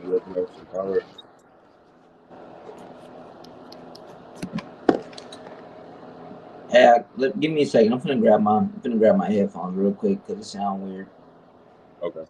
You open up some Proverbs. Hey, give me a second. I'm finna grab my headphones real quick because it sound weird. Okay.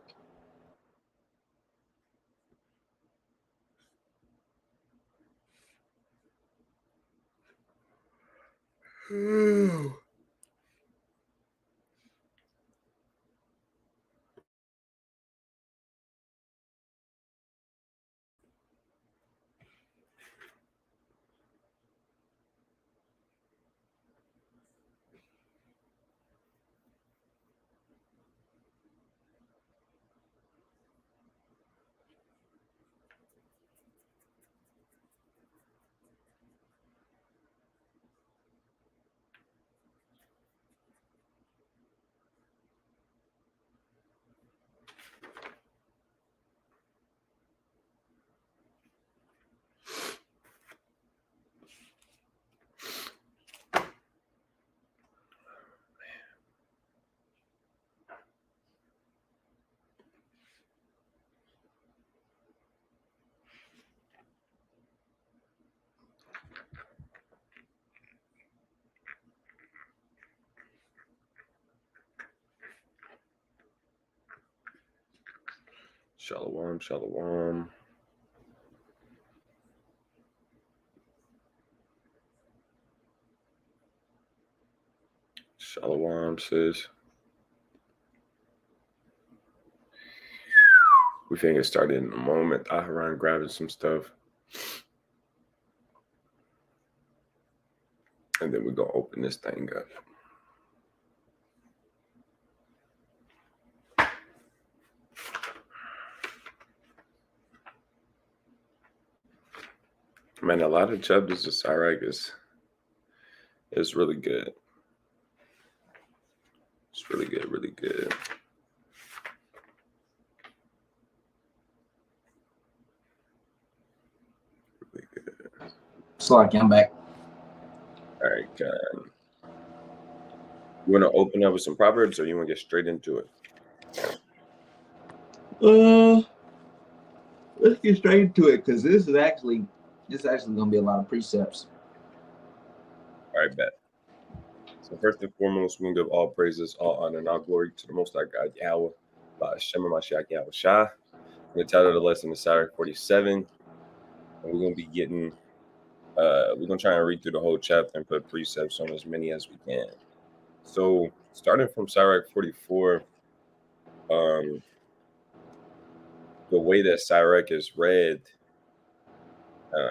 Shalom, shalom. Shalom, sis. We finna get started in a moment. Aharon grabbing some stuff. And then we're gonna open this thing up. Man, a lot of chapters of Sirach is really good. It's really good, really good. Really good. Sorry, I'm back. All right, you want to open up with some Proverbs, or you want to get straight into it? Let's get straight into it because this is actually gonna be a lot of precepts. All right, bet. So first and foremost, we're gonna give all praises, all honor, and all glory to the Most High God Yahweh, by Shem Mashiach Yahweh Shah. The title of the lesson is Sirach 47, and we're gonna be getting. We're gonna try and read through the whole chapter and put precepts on as many as we can. So starting from Sirach 44, the way that Sirach is read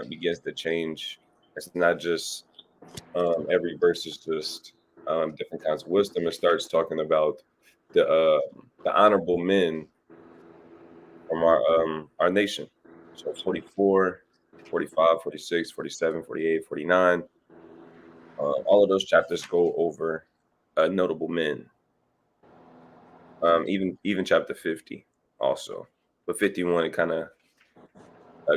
begins to change. It's not just every verse is just different kinds of wisdom. It starts talking about the honorable men from our nation. So 44, 45, 46, 47, 48, 49. All of those chapters go over notable men. Even chapter 50 also. But 51, it kind of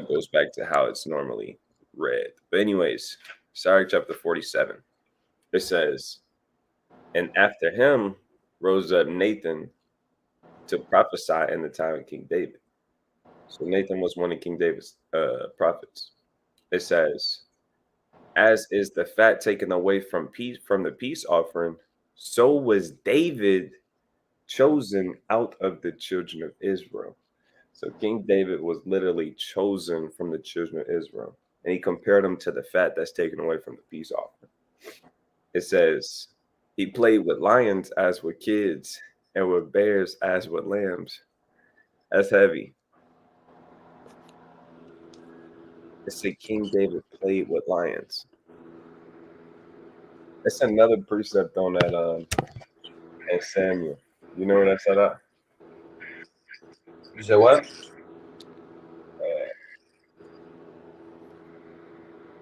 goes back to how it's normally read. But anyways, Sirach chapter 47. It says, and after him rose up Nathan to prophesy in the time of King David. So Nathan was one of King David's prophets. It says, as is the fat taken away from the peace offering, so was David chosen out of the children of Israel. So King David was literally chosen from the children of Israel. And he compared him to the fat that's taken away from the peace offering. It says, he played with lions as with kids, and with bears as with lambs. That's heavy. It said King David played with lions. It's another precept on that in Samuel. You know where that's at? You said what?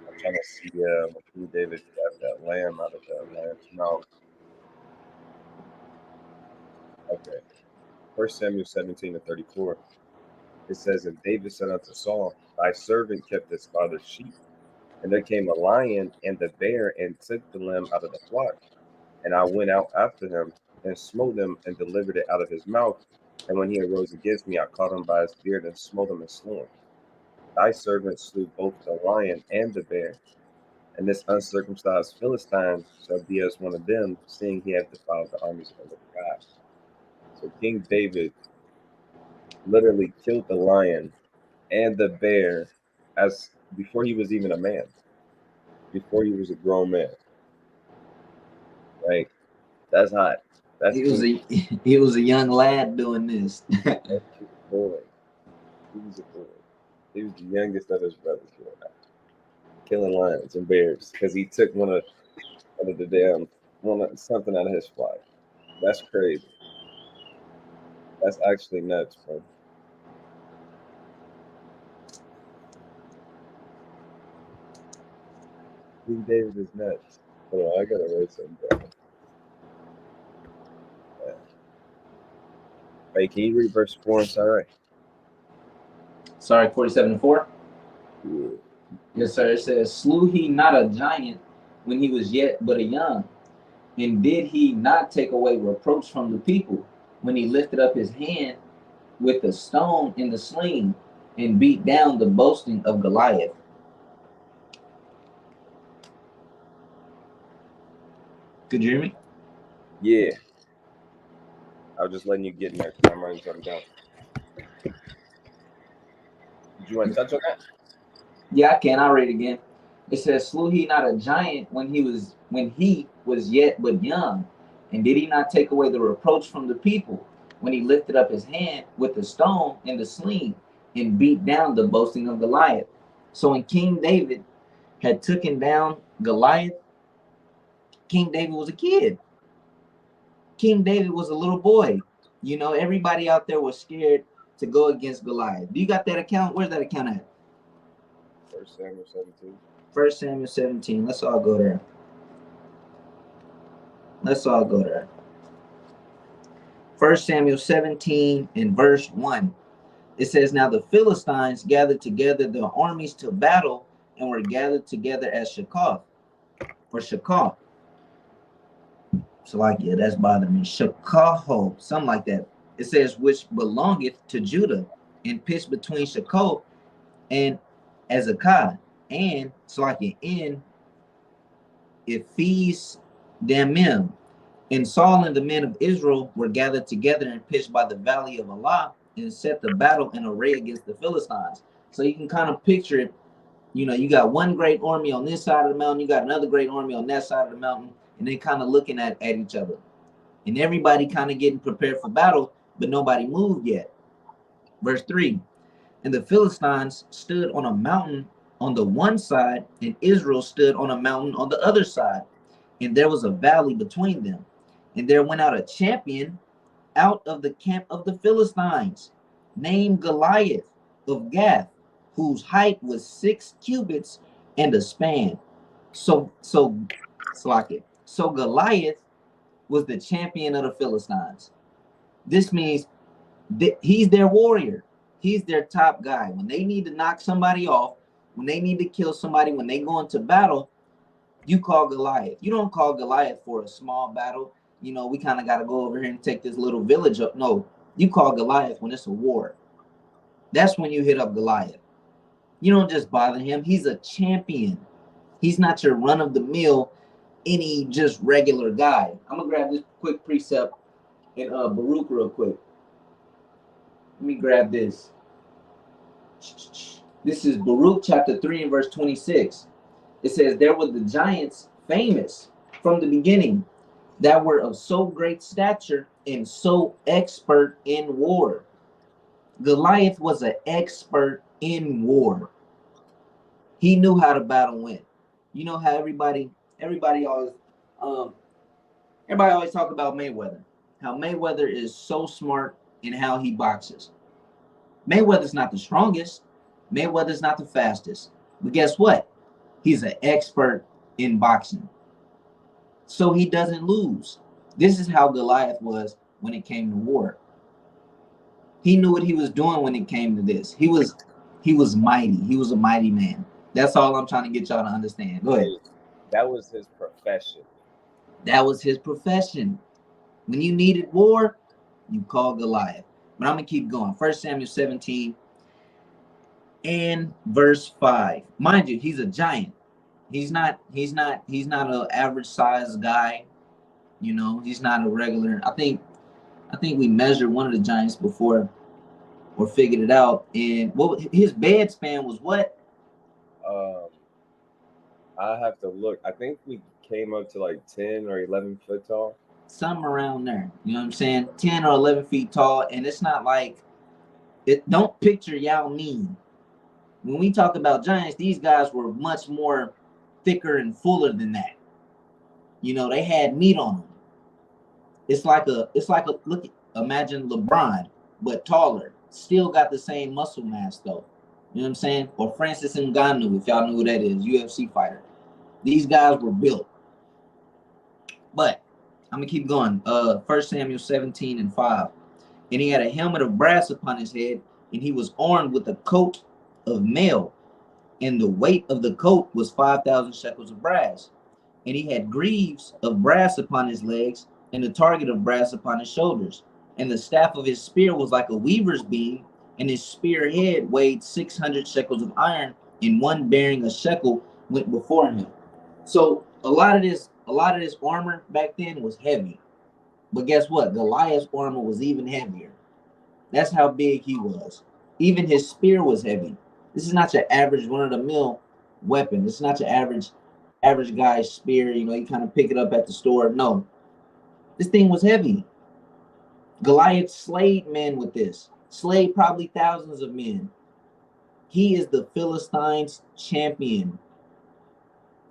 I'm trying to see when King David got that lamb out of that lamb's mouth. Okay. 1 Samuel 17:34. It says, and David said unto Saul, thy servant kept his father's sheep. And there came a lion and the bear and took the lamb out of the flock. And I went out after him and smote him and delivered it out of his mouth. And when he arose against me, I caught him by his beard and smote him and slew him. thy servant slew both the lion and the bear, and this uncircumcised Philistine shall be as one of them, seeing he hath defiled the armies of the living God. So King David literally killed the lion and the bear as before he was even a man, before he was a grown man. Right? That's hot. That's He was King. he was a young lad doing this. That's a boy. He was a boy. He was the youngest of his brothers growing up, killing lions and bears because he took one of the damn something out of his flock. That's crazy. That's actually nuts, bro. King David is nuts. Hold on, I gotta write something down. Hey, can you read verse 4 in Sirach? Sorry, 47:4. Yeah. Yes, sir. It says, "Slew he not a giant when he was yet but a young, and did he not take away reproach from the people when he lifted up his hand with the stone in the sling and beat down the boasting of Goliath?" Could you hear me? Yeah. I was just letting you get in there because I'm writing something down. Did you want to touch on that? Yeah, I can. I'll read it again. It says, "Slew he not a giant when he was yet but young, and did he not take away the reproach from the people when he lifted up his hand with the stone and the sling and beat down the boasting of Goliath?" So when King David had taken down Goliath, King David was a kid. King David was a little boy. You know, everybody out there was scared to go against Goliath. Do you got that account? Where's that account at? 1 Samuel 17. 1 Samuel 17. Let's all go there. Let's all go there. 1 Samuel 17 and verse 1. It says, "Now the Philistines gathered together their armies to battle and were gathered together at Shecah." Or Shecah. So like, yeah, that's bothering me. Shecah, something like that. It says, "which belongeth to Judah, and pitched between Shecah and Azekah, and so like in Ephes Damim. And Saul and the men of Israel were gathered together and pitched by the valley of Allah and set the battle in array against the Philistines." So you can kind of picture it. You know, you got one great army on this side of the mountain, you got another great army on that side of the mountain, and they kind of looking at each other. And everybody kind of getting prepared for battle, but nobody moved yet. Verse 3. "And the Philistines stood on a mountain on the one side, and Israel stood on a mountain on the other side. And there was a valley between them. And there went out a champion out of the camp of the Philistines, named Goliath of Gath, whose height was 6 cubits and a span." So Goliath was the champion of the Philistines. This means that he's their warrior. He's their top guy. When they need to knock somebody off, when they need to kill somebody, when they go into battle, you call Goliath. You don't call Goliath for a small battle. You know, we kind of got to go over here and take this little village up. No, you call Goliath when it's a war. That's when you hit up Goliath. You don't just bother him. He's a champion. He's not your run of the mill, any just regular guy. I'm gonna grab this quick precept in Baruch real quick. Let me grab this. This is Baruch chapter 3 and verse 26. It says, "There were the giants famous from the beginning, that were of so great stature and so expert in war." Goliath was an expert in war. He knew how to battle win. You know how everybody always um everybody always talk about Mayweather. How Mayweather is so smart in how he boxes. Mayweather's not the strongest. Mayweather's not the fastest. But guess what? He's an expert in boxing. So he doesn't lose. This is how Goliath was when it came to war. He knew what he was doing when it came to this. He was mighty. He was a mighty man. That's all I'm trying to get y'all to understand. Go ahead. That was his profession. That was his profession. When you needed war, you called Goliath. But I'm gonna keep going. 1 Samuel 17 and verse 5. Mind you, he's a giant. He's not an average sized guy. You know, he's not a regular. I think we measured one of the giants before or figured it out. And what his bed span was what? Um, I have to look. I think we came up to like 10 or 11 foot tall. Somewhere around there. You know what I'm saying? 10 or 11 feet tall. And it's not like it. Don't picture Yao Ming. When we talk about giants, these guys were much more thicker and fuller than that. You know, they had meat on them. It's like a look. Imagine LeBron, but taller. Still got the same muscle mass though. You know what I'm saying? Or Francis Ngannou, if y'all know who that is, UFC fighter. These guys were built. But I'm gonna keep going. 1 Samuel 17 and 5. And he had a helmet of brass upon his head, and he was armed with a coat of mail, and the weight of the coat was 5,000 shekels of brass. And he had greaves of brass upon his legs, and the target of brass upon his shoulders. And the staff of his spear was like a weaver's beam, and his spear head weighed 600 shekels of iron, and one bearing a shekel went before him. So a lot of this armor back then was heavy. But guess what? Goliath's armor was even heavier. That's how big he was. Even his spear was heavy. This is not your average run-of-the-mill weapon. It's not your average guy's spear. You know, you kind of pick it up at the store. No, this thing was heavy. Goliath slayed men with this. Slayed probably thousands of men. He is the Philistines' champion.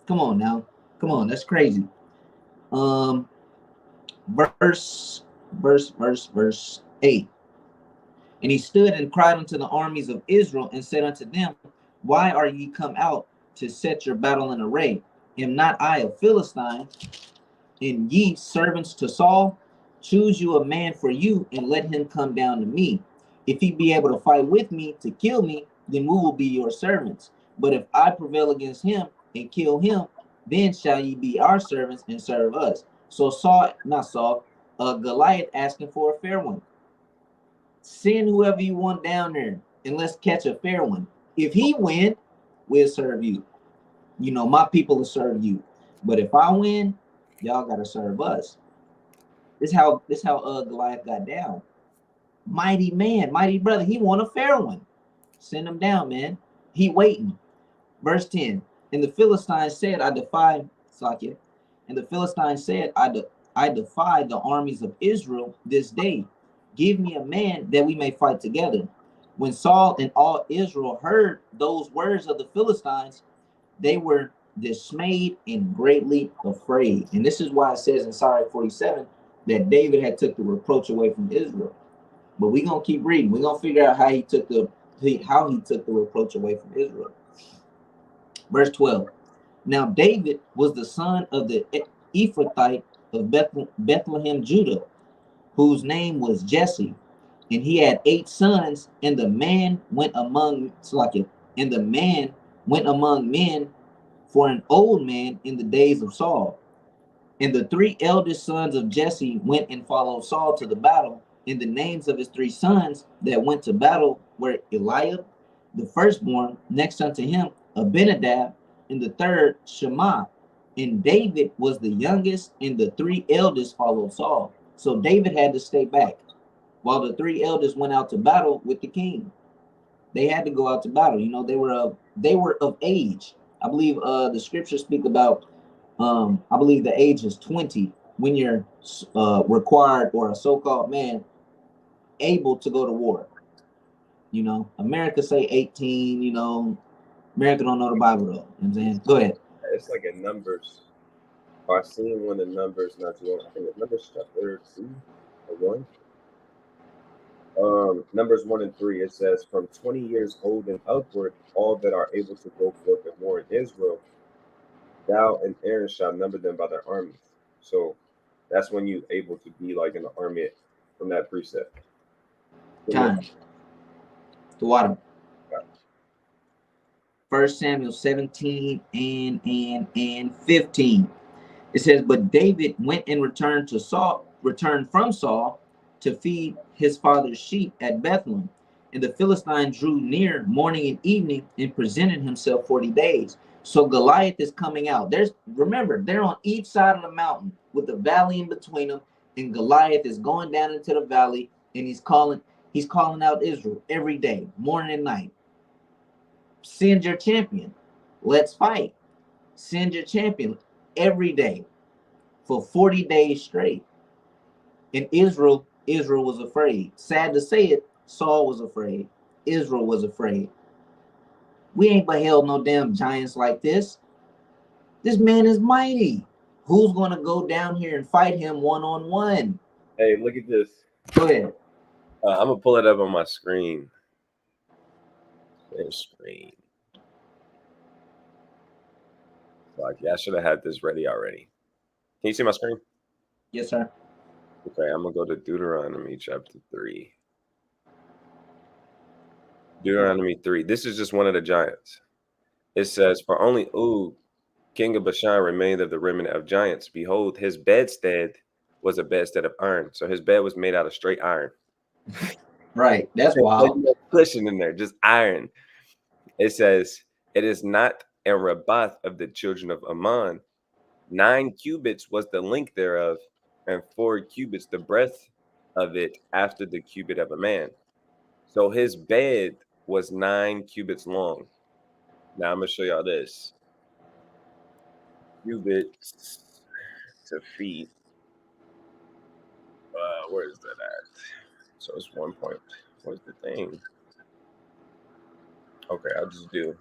Come on now. Come on, that's crazy. Verse 8. And he stood and cried unto the armies of Israel and said unto them, why are ye come out to set your battle in array? Am not I a Philistine, and ye servants to Saul? Choose you a man for you, and let him come down to me. If he be able to fight with me to kill me, then we will be your servants. But if I prevail against him and kill him, then shall ye be our servants and serve us. So Goliath asking for a fair one. Send whoever you want down there, and let's catch a fair one. If he win, we'll serve you. You know, my people will serve you. But if I win, y'all gotta serve us. This how Goliath got down. Mighty man, mighty brother. He want a fair one. Send him down, man. He waiting. Verse 10. And the Philistines said, I defy Sakya. And the Philistines said, I defy the armies of Israel this day. Give me a man that we may fight together. When Saul and all Israel heard those words of the Philistines, they were dismayed and greatly afraid. And this is why it says in Sirach 47 that David had took the reproach away from Israel. But we're gonna keep reading. We're gonna figure out how he took the reproach away from Israel. Verse 12. Now David was the son of the Ephrathite of Bethlehem, Judah, whose name was Jesse, and he had 8 sons. And the man went among men for an old man in the days of Saul. And the 3 eldest sons of Jesse went and followed Saul to the battle. And the names of his 3 sons that went to battle were Eliab, the firstborn, next unto him Abinadab, and the third Shammah. And David was the youngest, and the 3 eldest followed Saul. So David had to stay back while the 3 eldest went out to battle with the king. They had to go out to battle. You know, they were of age. I believe the scriptures speak about I believe the age is 20 when you're required, or a so-called man able to go to war. You know, America say 18. You know, America don't know the Bible though. You know what I'm saying? Go ahead. It's like in Numbers. I seen one of the Numbers not too long. I think it's Numbers chapter 2 or 1. Numbers 1 and 3. It says, from 20 years old and upward, all that are able to go forth and war in Israel, thou and Aaron shall number them by their armies. So that's when you able to be like in the army from that precept. Time. The water. 1 Samuel 17 and 15. It says, but David went and returned from Saul to feed his father's sheep at Bethlehem. And the Philistine drew near morning and evening and presented himself 40 days. So Goliath is coming out. Remember, they're on each side of the mountain with the valley in between them, and Goliath is going down into the valley, and he's calling out Israel every day, morning and night. Send your champion. Let's fight. Send your champion every day for 40 days straight. And Israel was afraid. Sad to say it, Saul was afraid. Israel was afraid. We ain't beheld no damn giants like this. This man is mighty. Who's going to go down here and fight him one-on-one? Hey, look at this. Go ahead. I'm going to pull it up on my screen. Screen. Like, yeah, I should have had this ready already. Can you see my screen? Yes, sir. Okay, I'm going to go to Deuteronomy chapter 3. Deuteronomy 3. This is just one of the giants. It says, for only Og, king of Bashan, remained of the remnant of giants. Behold, his bedstead was a bedstead of iron. So his bed was made out of straight iron. Right. That's wild. No cushion in there, just iron. It says, it is not a Rabbath of the children of Ammon. 9 cubits was the length thereof, and 4 cubits the breadth of it after the cubit of a man. So his bed was 9 cubits long. Now I'm going to show y'all this. Cubits to feet. Where is that at? So it's 1 point. Where's the thing? Okay, I'll just do.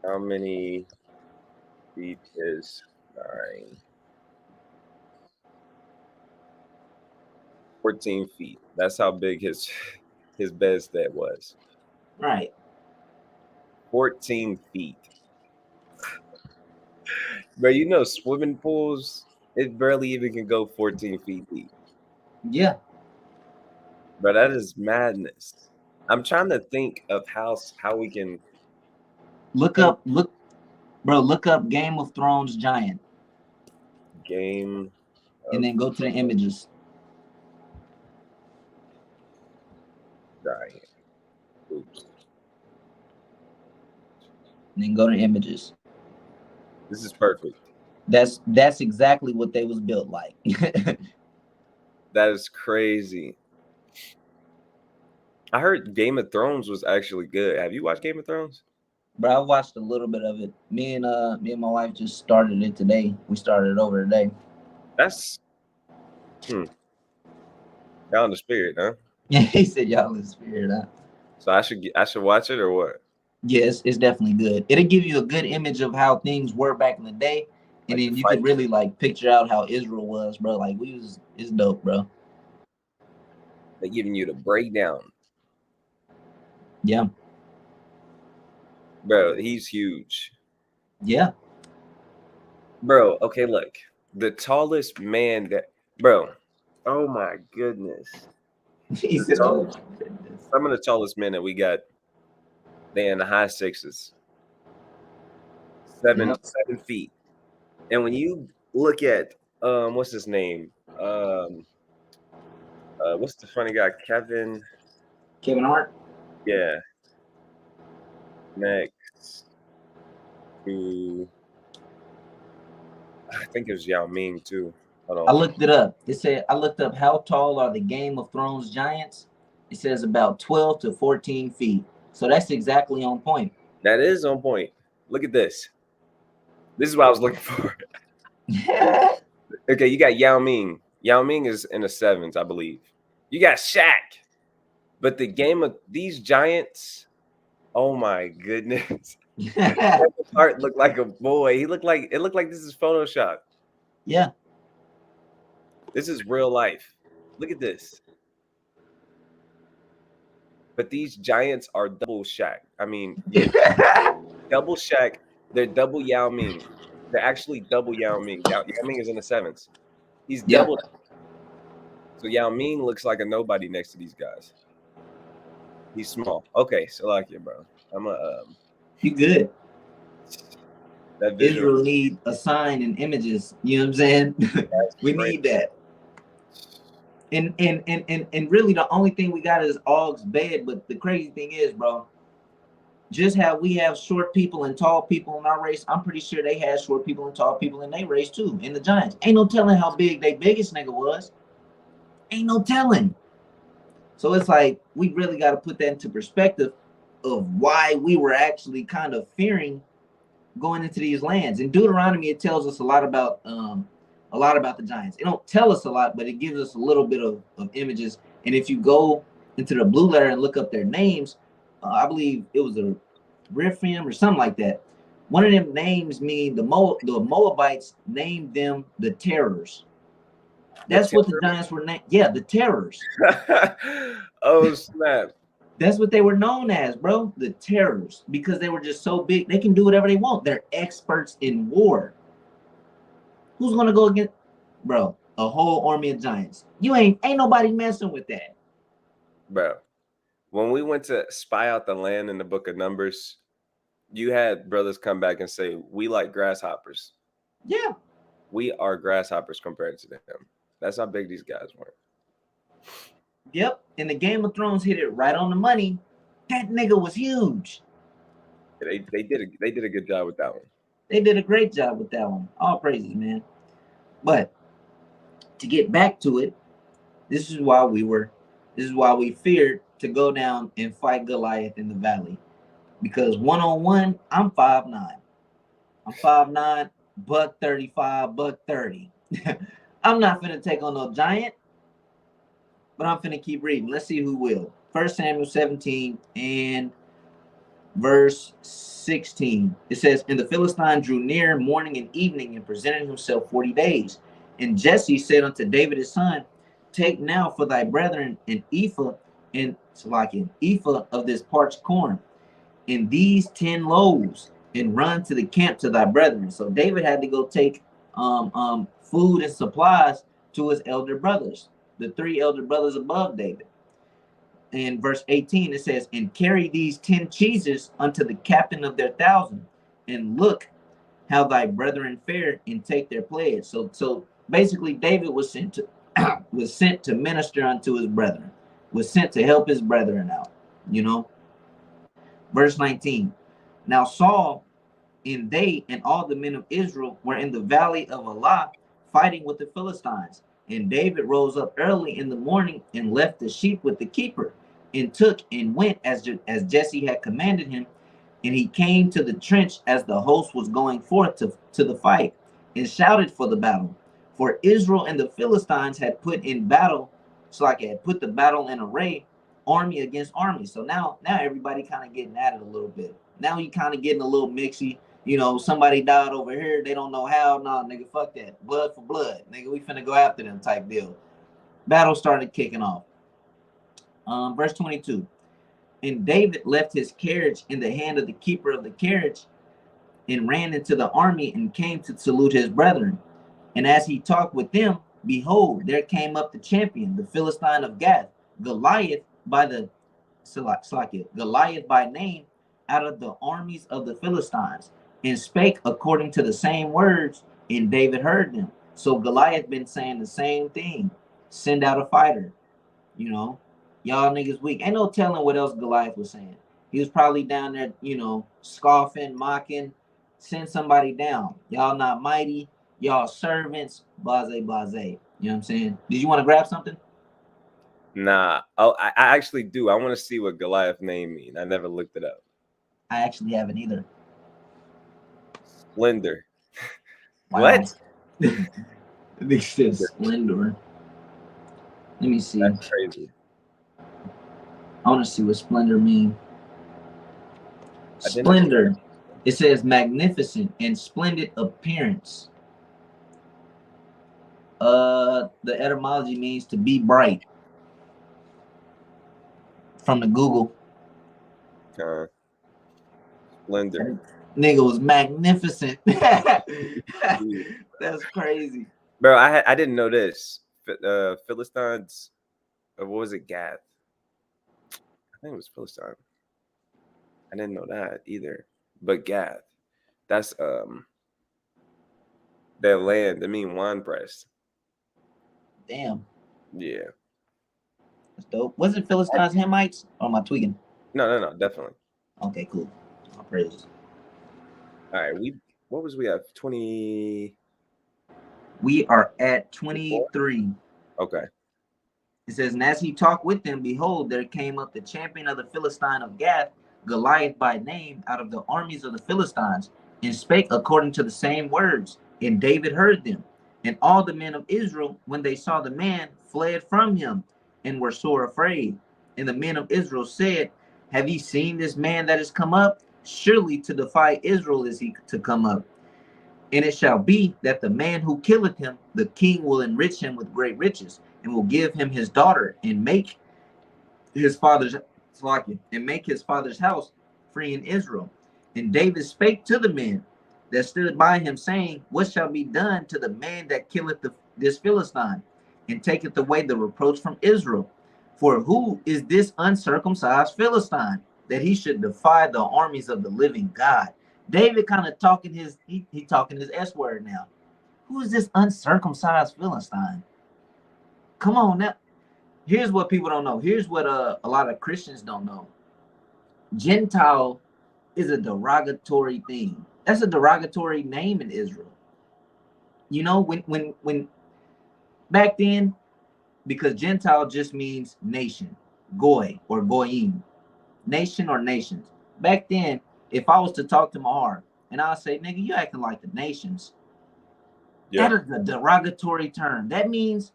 How many feet is 9? 14 feet. That's how big his bedstead was. Right. 14 feet. But you know, swimming pools, it barely even can go 14 feet deep. Yeah. But that is madness. I'm trying to think of how we can look up Game of Thrones giant. Game. And then go to the images. Giant. Oops. And then go to images. This is perfect. That's exactly what they was built like. That is crazy. I heard Game of Thrones was actually good. Have you watched Game of Thrones? Bro, I watched a little bit of it. Me and my wife just started it today. We started it over today. That's y'all in the spirit, huh? Yeah, he said y'all in the spirit, huh? So I should watch it or what? Yes, it's definitely good. It'll give you a good image of how things were back in the day, and then you could really like picture out how Israel was, bro. Like it's dope, bro. They're giving you the breakdown. Yeah. Bro, he's huge. Yeah. Bro, okay, look. The tallest man bro, oh my goodness. He said, oh my goodness. Some of the tallest men that we got, they in the high 6s. 7 feet. And when you look at what's his name? What's the funny guy? Kevin Hart? Yeah. Next to I think it was Yao Ming too. Hold on. I looked it up. I looked up how tall are the Game of Thrones giants. It says about 12 to 14 feet. So that's exactly on point. That is on point. Look at this. This is what I was looking for. Okay, you got Yao Ming. Yao Ming is in the 7s, I believe. You got Shaq. But the game of these giants, oh my goodness. Hart looked like a boy. It looked like this is Photoshop. Yeah. This is real life. Look at this. But these giants are double Shaq. I mean, double Shaq. They're double Yao Ming. They're actually double Yao Ming. Yao Ming is in the 7s. He's double. So Yao Ming looks like a nobody next to these guys. He's small. Okay, so like you, bro. You good. That Israel need a sign and images. You know what I'm saying? We need that. And really the only thing we got is Og's bed. But the crazy thing is, bro, just how we have short people and tall people in our race, I'm pretty sure they had short people and tall people in their race too. In the Giants, ain't no telling how big their biggest nigga was. Ain't no telling. So it's like we really got to put that into perspective of why we were actually kind of fearing going into these lands. In Deuteronomy, it tells us a lot about the Giants. It don't tell us a lot, but it gives us a little bit of images. And if you go into the blue letter and look up their names, I believe it was a Rephaim or something like that. One of them names mean the Moabites named them the terrors. That's what the Giants were named. Yeah, the terrors. Oh snap! That's what they were known as, bro. The terrors, because they were just so big. They can do whatever they want. They're experts in war. Who's gonna go against, bro? A whole army of giants. You ain't nobody messing with that, bro. When we went to spy out the land in the Book of Numbers, you had brothers come back and say, "We like grasshoppers." Yeah. We are grasshoppers compared to them. That's how big these guys were. Yep. And the Game of Thrones hit it right on the money. That nigga was huge. They did a good job with that one. They did a great job with that one. All praises, man. But to get back to it, this is why we feared to go down and fight Goliath in the valley. Because 1-on-1, I'm 5'9". I'm 5'9", buck 35, buck 30. I'm not finna take on no giant, but I'm finna keep reading. Let's see who will. 1 Samuel 17 and verse 16. It says, "And the Philistine drew near morning and evening and presented himself 40 days. And Jesse said unto David his son, Take now for thy brethren an ephah and an ephah of this parched corn, in these 10 loaves, and run to the camp to thy brethren." So David had to go take food and supplies to his elder brothers, the 3 elder brothers above David. In verse 18, it says, "And carry these 10 cheeses unto the captain of their 1,000, and look how thy brethren fare, and take their pledge." So basically, David was sent to was sent to minister unto his brethren, was sent to help his brethren out. You know, verse 19. Now Saul and they and all the men of Israel were in the valley of Elah, fighting with the Philistines. And David rose up early in the morning and left the sheep with the keeper, and took and went as Jesse had commanded him. And he came to the trench as the host was going forth to the fight, and shouted for the battle. For Israel and the Philistines had put in battle, so like it had put the battle in array, army against army. So now everybody kind of getting at it a little bit. Now you kind of getting a little mixy. You know, somebody died over here. They don't know how. Nah, nigga, fuck that. Blood for blood. Nigga, we finna go after them type deal. Battle started kicking off. Verse 22. "And David left his carriage in the hand of the keeper of the carriage, and ran into the army, and came to salute his brethren. And as he talked with them, behold, there came up the champion, the Philistine of Gath, Goliath by the Goliath by name, out of the armies of the Philistines, and spake according to the same words, and David heard them." So Goliath been saying the same thing. Send out a fighter. You know, y'all niggas weak. Ain't no telling what else Goliath was saying. He was probably down there, scoffing, mocking. Send somebody down. Y'all not mighty. Y'all servants. Blase, blase. You know what I'm saying? Did you want to grab something? Nah. Oh, I actually do. I want to see what Goliath name mean. I never looked it up. I actually haven't either. Splendor. Wow. What? It says splendor. Let me see. That's crazy. I want to see what splendor mean. Splendor. It says magnificent and splendid appearance. The etymology means to be bright. From the Google. Splendor. Nigga was magnificent. That's crazy. Bro, I didn't know this. Philistines, what was it, Gath? I think it was Philistine. I didn't know that either. But Gath, that's their land. I mean wine press. Damn. Yeah. That's dope. Was it Philistines, Hamites, or am I tweaking? No, definitely. Okay, cool. All praises. All right, what was we at 20? We are at 23. Okay. It says, and as he talked with them, behold, there came up the champion of the Philistine of Gath, Goliath by name, out of the armies of the Philistines, and spake according to the same words. And David heard them. And all the men of Israel, when they saw the man, fled from him, and were sore afraid. And the men of Israel said, have ye seen this man that is come up? Surely to defy Israel is he to come up. And it shall be that the man who killeth him, the king will enrich him with great riches, and will give him his daughter, and make his father's house free in Israel. And David spake to the men that stood by him, saying, what shall be done to the man that killeth this Philistine, and taketh away the reproach from Israel? For who is this uncircumcised Philistine, that he should defy the armies of the living God? David kind of talking he talking his S word now. Who is this uncircumcised Philistine? Come on now. Here's what people don't know. Here's what a lot of Christians don't know. Gentile is a derogatory thing. That's a derogatory name in Israel. You know, when back then, because Gentile just means nation, goy or goyim, nation or nations. Back then, if I was to talk to Mahar and I'll say, nigga, you acting like the nations. Yeah. That is a derogatory term. That means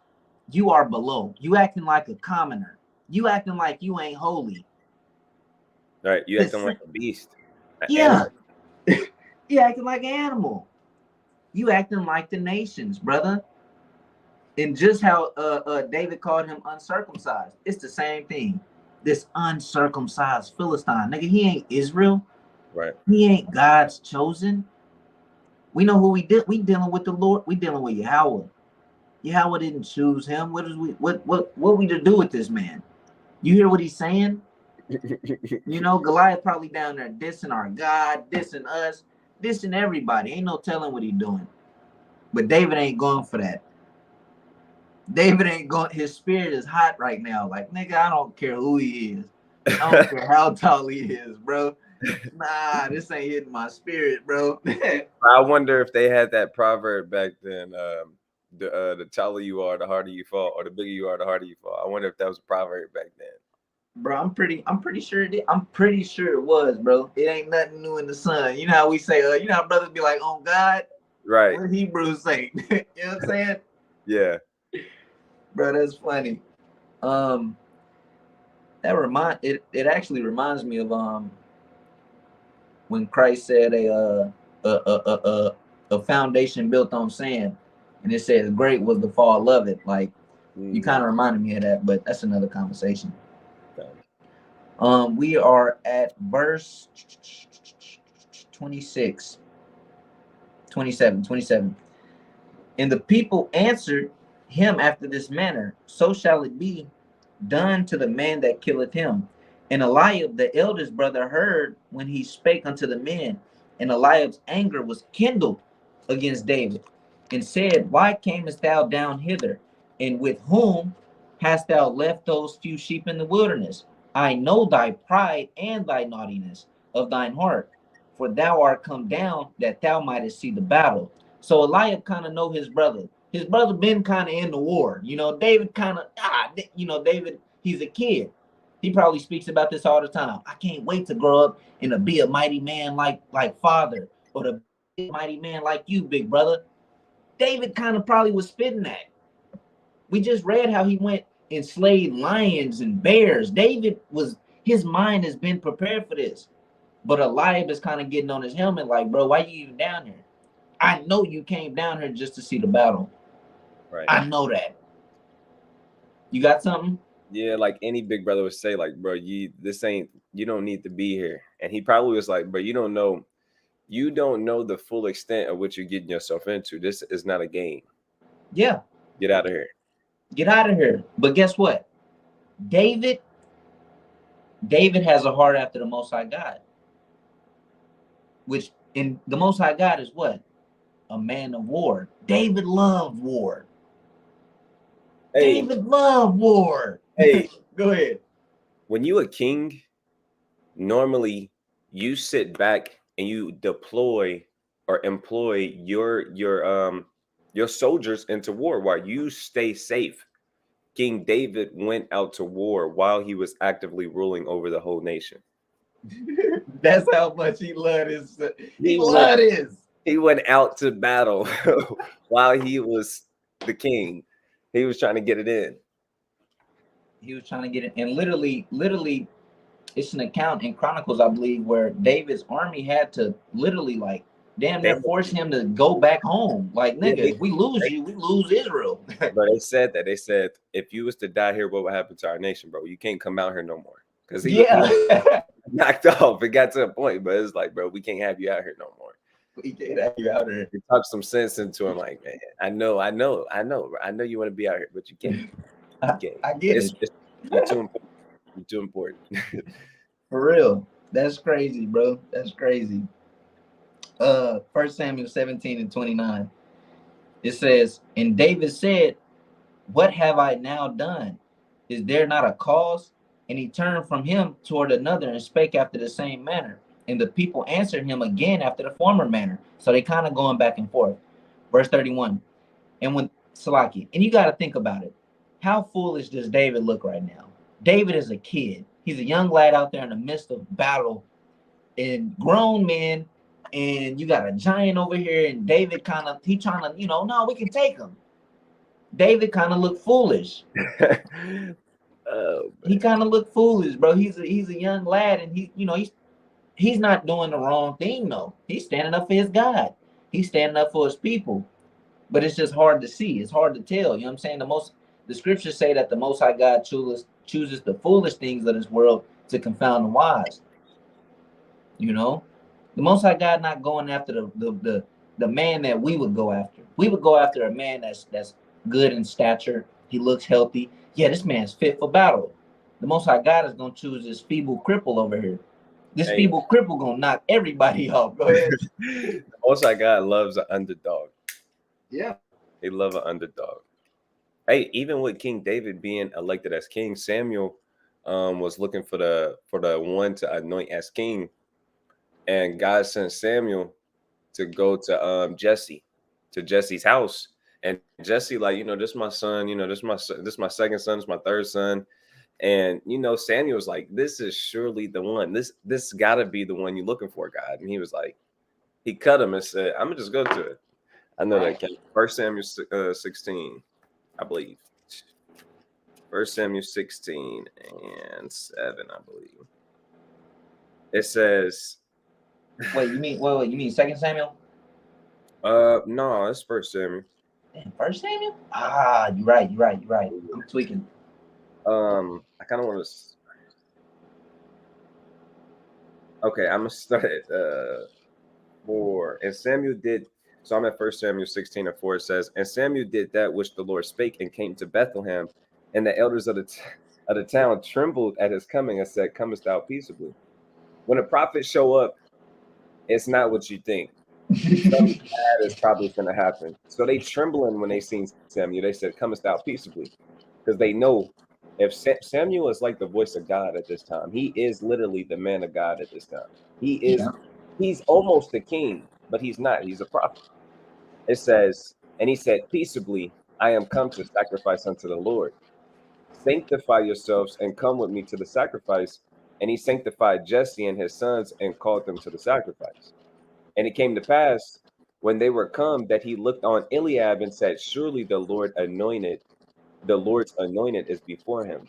you are below. You acting like a commoner. You acting like you ain't holy. All right, you acting like a beast. Yeah. You acting like an animal. You acting like the nations, brother. And just how David called him uncircumcised. It's the same thing. This uncircumcised Philistine. Nigga, he ain't Israel. Right. He ain't God's chosen. We know who we did. We dealing with the Lord. We dealing with Yahweh. Yahweh didn't choose him. What we to do with this man? You hear what he's saying? You know, Goliath probably down there dissing our God, dissing us, dissing everybody. Ain't no telling what he's doing. But David ain't going for that. David ain't going. His spirit is hot right now. Like, nigga, I don't care who he is. I don't care how tall he is, bro. Nah, this ain't hitting my spirit, bro. I wonder if they had that proverb back then. The taller you are, the harder you fall, or the bigger you are, the harder you fall. I wonder if that was a proverb back then. Bro, I'm pretty sure it did. I'm pretty sure it was, bro. It ain't nothing new in the sun. You know how we say, you know how brothers be like, on God? Right. What Hebrews say? You know what I'm saying? Yeah. Bro, that's funny. It actually reminds me of when Christ said a foundation built on sand, and it says great was the fall of it. Like, you kind of reminded me of that, but that's another conversation. We are at verse 27. And the people answered him after this manner, so shall it be done to the man that killeth him. And Eliab, the eldest brother, heard when he spake unto the men, and Eliab's anger was kindled against David, and said, why camest thou down hither? And with whom hast thou left those few sheep in the wilderness? I know thy pride and thy naughtiness of thine heart, for thou art come down that thou mightest see the battle. So Eliab kind of know his brother. His brother been kind of in the war. You know, David kind of, David, he's a kid. He probably speaks about this all the time. I can't wait to grow up and to be a mighty man like father, or to be a mighty man like you, big brother. David kind of probably was spitting that. We just read how he went and slayed lions and bears. His mind has been prepared for this. But Eliab is kind of getting on his helmet like, bro, why you even down here? I know you came down here just to see the battle. Right. I know that. You got something? Yeah, like any big brother would say, like, bro, you don't need to be here. And he probably was like, bro, you don't know the full extent of what you're getting yourself into. This is not a game. Yeah. Get out of here. Get out of here. But guess what? David has a heart after the Most High God. Which, in the Most High God is what? A man of war. David loved war. Hey. David loved war. Hey, Go ahead. When you a king, normally you sit back and you deploy or employ your soldiers into war while you stay safe. King David went out to war while he was actively ruling over the whole nation. That's how much he loved his. He He went loved his. he went out to battle while he was the king. He was trying to get it in. He was trying to get it, and literally, it's an account in Chronicles, I believe, where David's army had to literally like damn They, near force him to go back home. Like, yeah, nigga, if we lose you, we lose Israel. but they said that. They said if you was to die here, what would happen to our nation, bro? You can't come out here no more. Because he was Yeah. knocked off. It got to a point, but it's like, bro, we can't have you out here no more. We can't have you out there. He talked some sense into him, like, man, I know you want to be out here, but you can't. You can't. I get it. You're too important. You're too important. For real. That's crazy, bro. That's crazy. 1 Samuel 17:29. It says, and David said, what have I now done? Is there not a cause? And he turned from him toward another and spake after the same manner. And the people answered him again after the former manner. So they kind of going back and forth. Verse 31. And when Salaki, and you got to think about it. How foolish does David look right now? David is a kid. He's a young lad out there in the midst of battle and grown men. And you got a giant over here, and David he trying to, no, we can take him. David kind of looked foolish. Oh, he kind of looked foolish, bro. He's a young lad, and he's not doing the wrong thing though. He's standing up for his God. He's standing up for his people. But it's just hard to see. It's hard to tell. You know what I'm saying? The scriptures say that the Most High God chooses the foolish things of this world to confound the wise. You know, the Most High God not going after the man that we would go after. We would go after a man that's good in stature. He looks healthy. Yeah, this man's fit for battle. The Most High God is gonna choose this feeble cripple over here. This feeble cripple gonna knock everybody off. Go ahead. The Most High God loves an underdog. Yeah, They love an underdog. Hey, even with King David being elected as king, Samuel was looking for the one to anoint as king, and God sent Samuel to go to Jesse's house, and Jesse like, this my son, this my second son, this my third son, and Samuel's like, this is surely the one. This got to be the one you're looking for, God. And he was like, he cut him and said, I'm gonna just go to it. I know that came 1 Samuel 16, I believe. 1 Samuel 16 and 7, I believe. It says. Wait, you mean 2 Samuel? No, it's 1 Samuel. Damn, 1 Samuel? Ah, you're right. I'm tweaking. I kind of want to. Okay, I'm gonna start at 4. And Samuel did. So I'm at 1 Samuel 16 and 4. It says, and Samuel did that which the Lord spake, and came to Bethlehem, and the elders of the town trembled at his coming, and said, comest thou peaceably? When a prophet show up, it's not what you think. Something bad is probably going to happen. So they trembling when they seen Samuel. They said, comest thou peaceably? Because they know if Samuel is like the voice of God at this time, he is literally the man of God at this time. He's almost the king, but he's not. He's a prophet. It says, and he said, peaceably, I am come to sacrifice unto the Lord. Sanctify yourselves and come with me to the sacrifice. And he sanctified Jesse and his sons and called them to the sacrifice. And it came to pass when they were come that he looked on Eliab and said, surely the Lord's anointed is before him.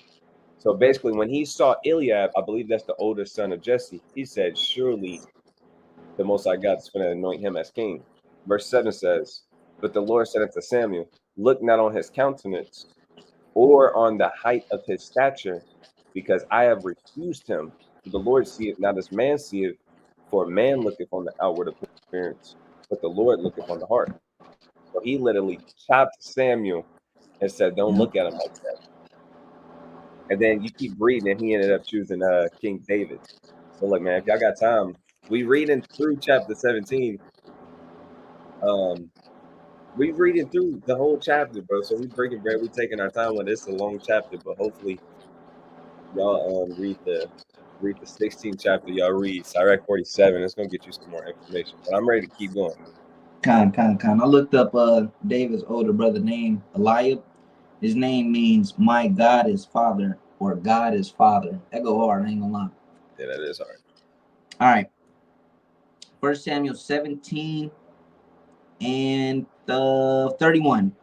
So basically, when he saw Eliab, I believe that's the oldest son of Jesse, he said, surely the Most High God is going to anoint him as king. Verse 7 says, but the Lord said unto Samuel, look not on his countenance or on the height of his stature, because I have refused him. The Lord seeth not as man seeth, for man looketh on the outward appearance, but the Lord looketh on the heart. So he literally chopped Samuel and said, don't look at him like that. And then you keep reading, and he ended up choosing King David. So look, man, if y'all got time, we reading through chapter 17. We reading through the whole chapter, bro. So we breaking bread. We taking our time with this. A long chapter, but hopefully y'all read the 16th chapter. Y'all read Sirach 47. It's gonna get you some more information. But I'm ready to keep going. Kind. I looked up David's older brother named Eliab. His name means my God is father or God is father. That go hard, I ain't gonna lie. Yeah, that is hard. All right. 1 Samuel 17 and 31.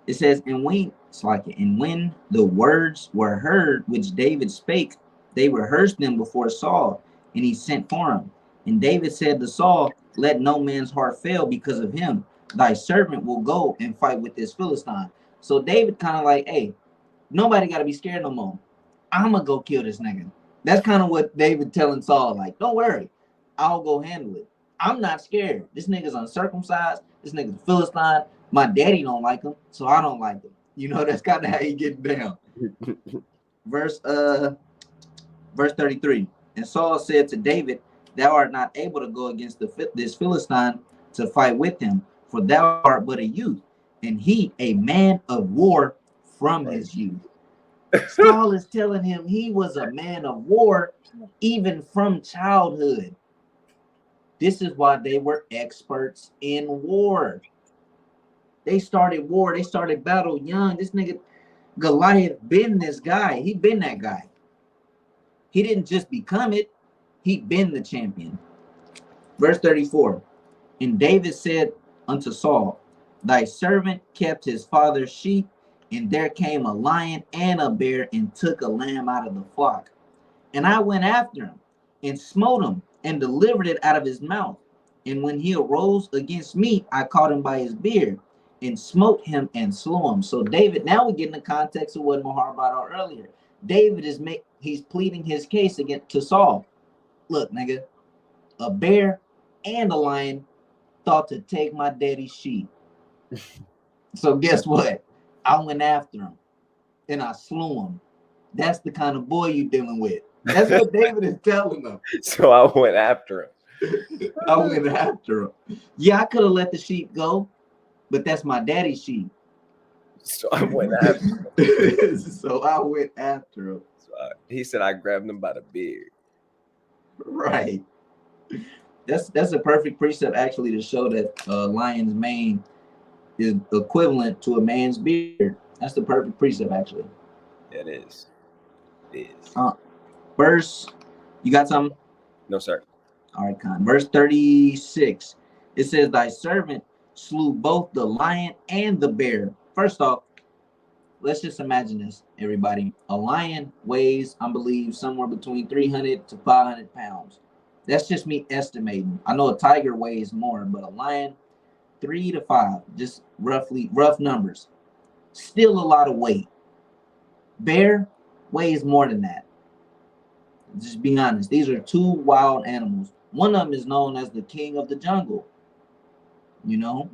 It says, and when the words were heard which David spake, they rehearsed them before Saul, and he sent for him. And David said to Saul, let no man's heart fail because of him. Thy servant will go and fight with this Philistine. So David kind of like, hey, nobody got to be scared no more. I'm going to go kill this nigga. That's kind of what David telling Saul, like, don't worry, I'll go handle it. I'm not scared. This nigga's uncircumcised. This nigga's a Philistine. My daddy don't like him, so I don't like him. You know, that's kind of how he get down. Verse 33. And Saul said to David, thou art not able to go against this Philistine to fight with him, for thou art but a youth, and he a man of war from his youth. Saul is telling him he was a man of war even from childhood. This is why they were experts in war. They started war. They started battle young. This nigga Goliath been this guy. He been that guy. He didn't just become it. He been the champion. Verse 34. And David said unto Saul, thy servant kept his father's sheep, and there came a lion and a bear and took a lamb out of the flock. And I went after him and smote him and delivered it out of his mouth. And when he arose against me, I caught him by his beard and smote him and slew him. So David, now we get in the context of what Mahar brought out earlier. David he's pleading his case against to Saul. Look, nigga, a bear and a lion thought to take my daddy's sheep. So guess what? I went after him and I slew him. That's the kind of boy you dealing with. That's what David is telling them. So I went after him. I went after him. Yeah, I could have let the sheep go, but that's my daddy's sheep. So I went after him. So I went after him. So he said I grabbed him by the beard. Right. That's a perfect precept actually to show that lion's mane is equivalent to a man's beard. That's the perfect precept actually. Yeah, it is. It is. Verse, you got something? No, sir. All right, Con. Verse 36. It says, thy servant slew both the lion and the bear. First off, let's just imagine this, everybody. A lion weighs, I believe, somewhere between 300 to 500 pounds. That's just me estimating. I know a tiger weighs more, but a lion, 3 to 5, just rough numbers. Still a lot of weight. Bear weighs more than that. Just be honest. These are two wild animals. One of them is known as the king of the jungle. You know,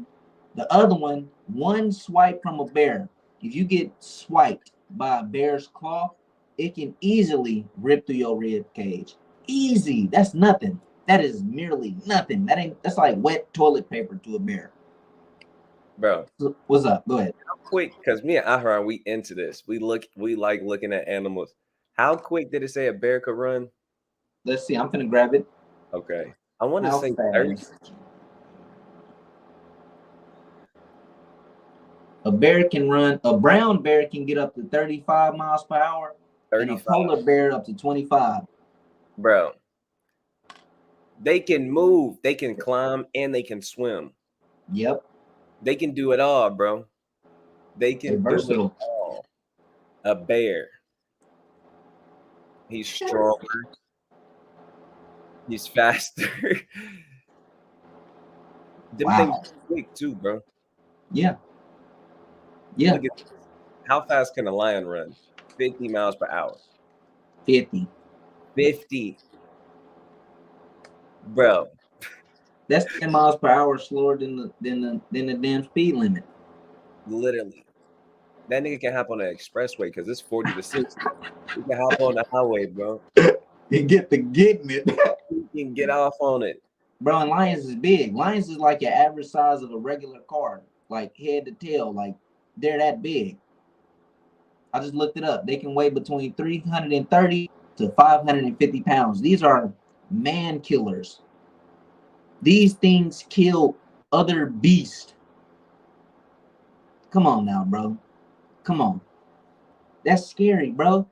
the other one swipe from a bear. If you get swiped by a bear's claw, it can easily rip through your rib cage. Easy. That's nothing. That is merely nothing. That's like wet toilet paper to a bear. Bro, what's up? Go ahead. How quick? Because me and Ahran, we into this. We like looking at animals. How quick did it say a bear could run? Let's see. I'm gonna grab it. Okay, I want to say 30. A bear can run. A brown bear can get up to 35 miles per hour. 35. And a polar bear up to 25. Bro, they can move, they can climb, and they can swim. Yep. They can do it all, bro. They can do it all. A bear. He's stronger. He's faster. Them things are quick too, bro. Yeah. Yeah. Look at this. How fast can a lion run? 50 miles per hour. 50. Bro. That's 10 miles per hour slower than the damn speed limit. Literally. That nigga can hop on the expressway because it's 40 to 60. He can hop on the highway, bro. You get the getting it. He can get off on it. Bro, and lions is big. Lions is like your average size of a regular car, like head to tail. Like they're that big. I just looked it up. They can weigh between 330 to 550 pounds. These are man killers. These things kill other beasts. Come on now, bro. Come on. That's scary, bro.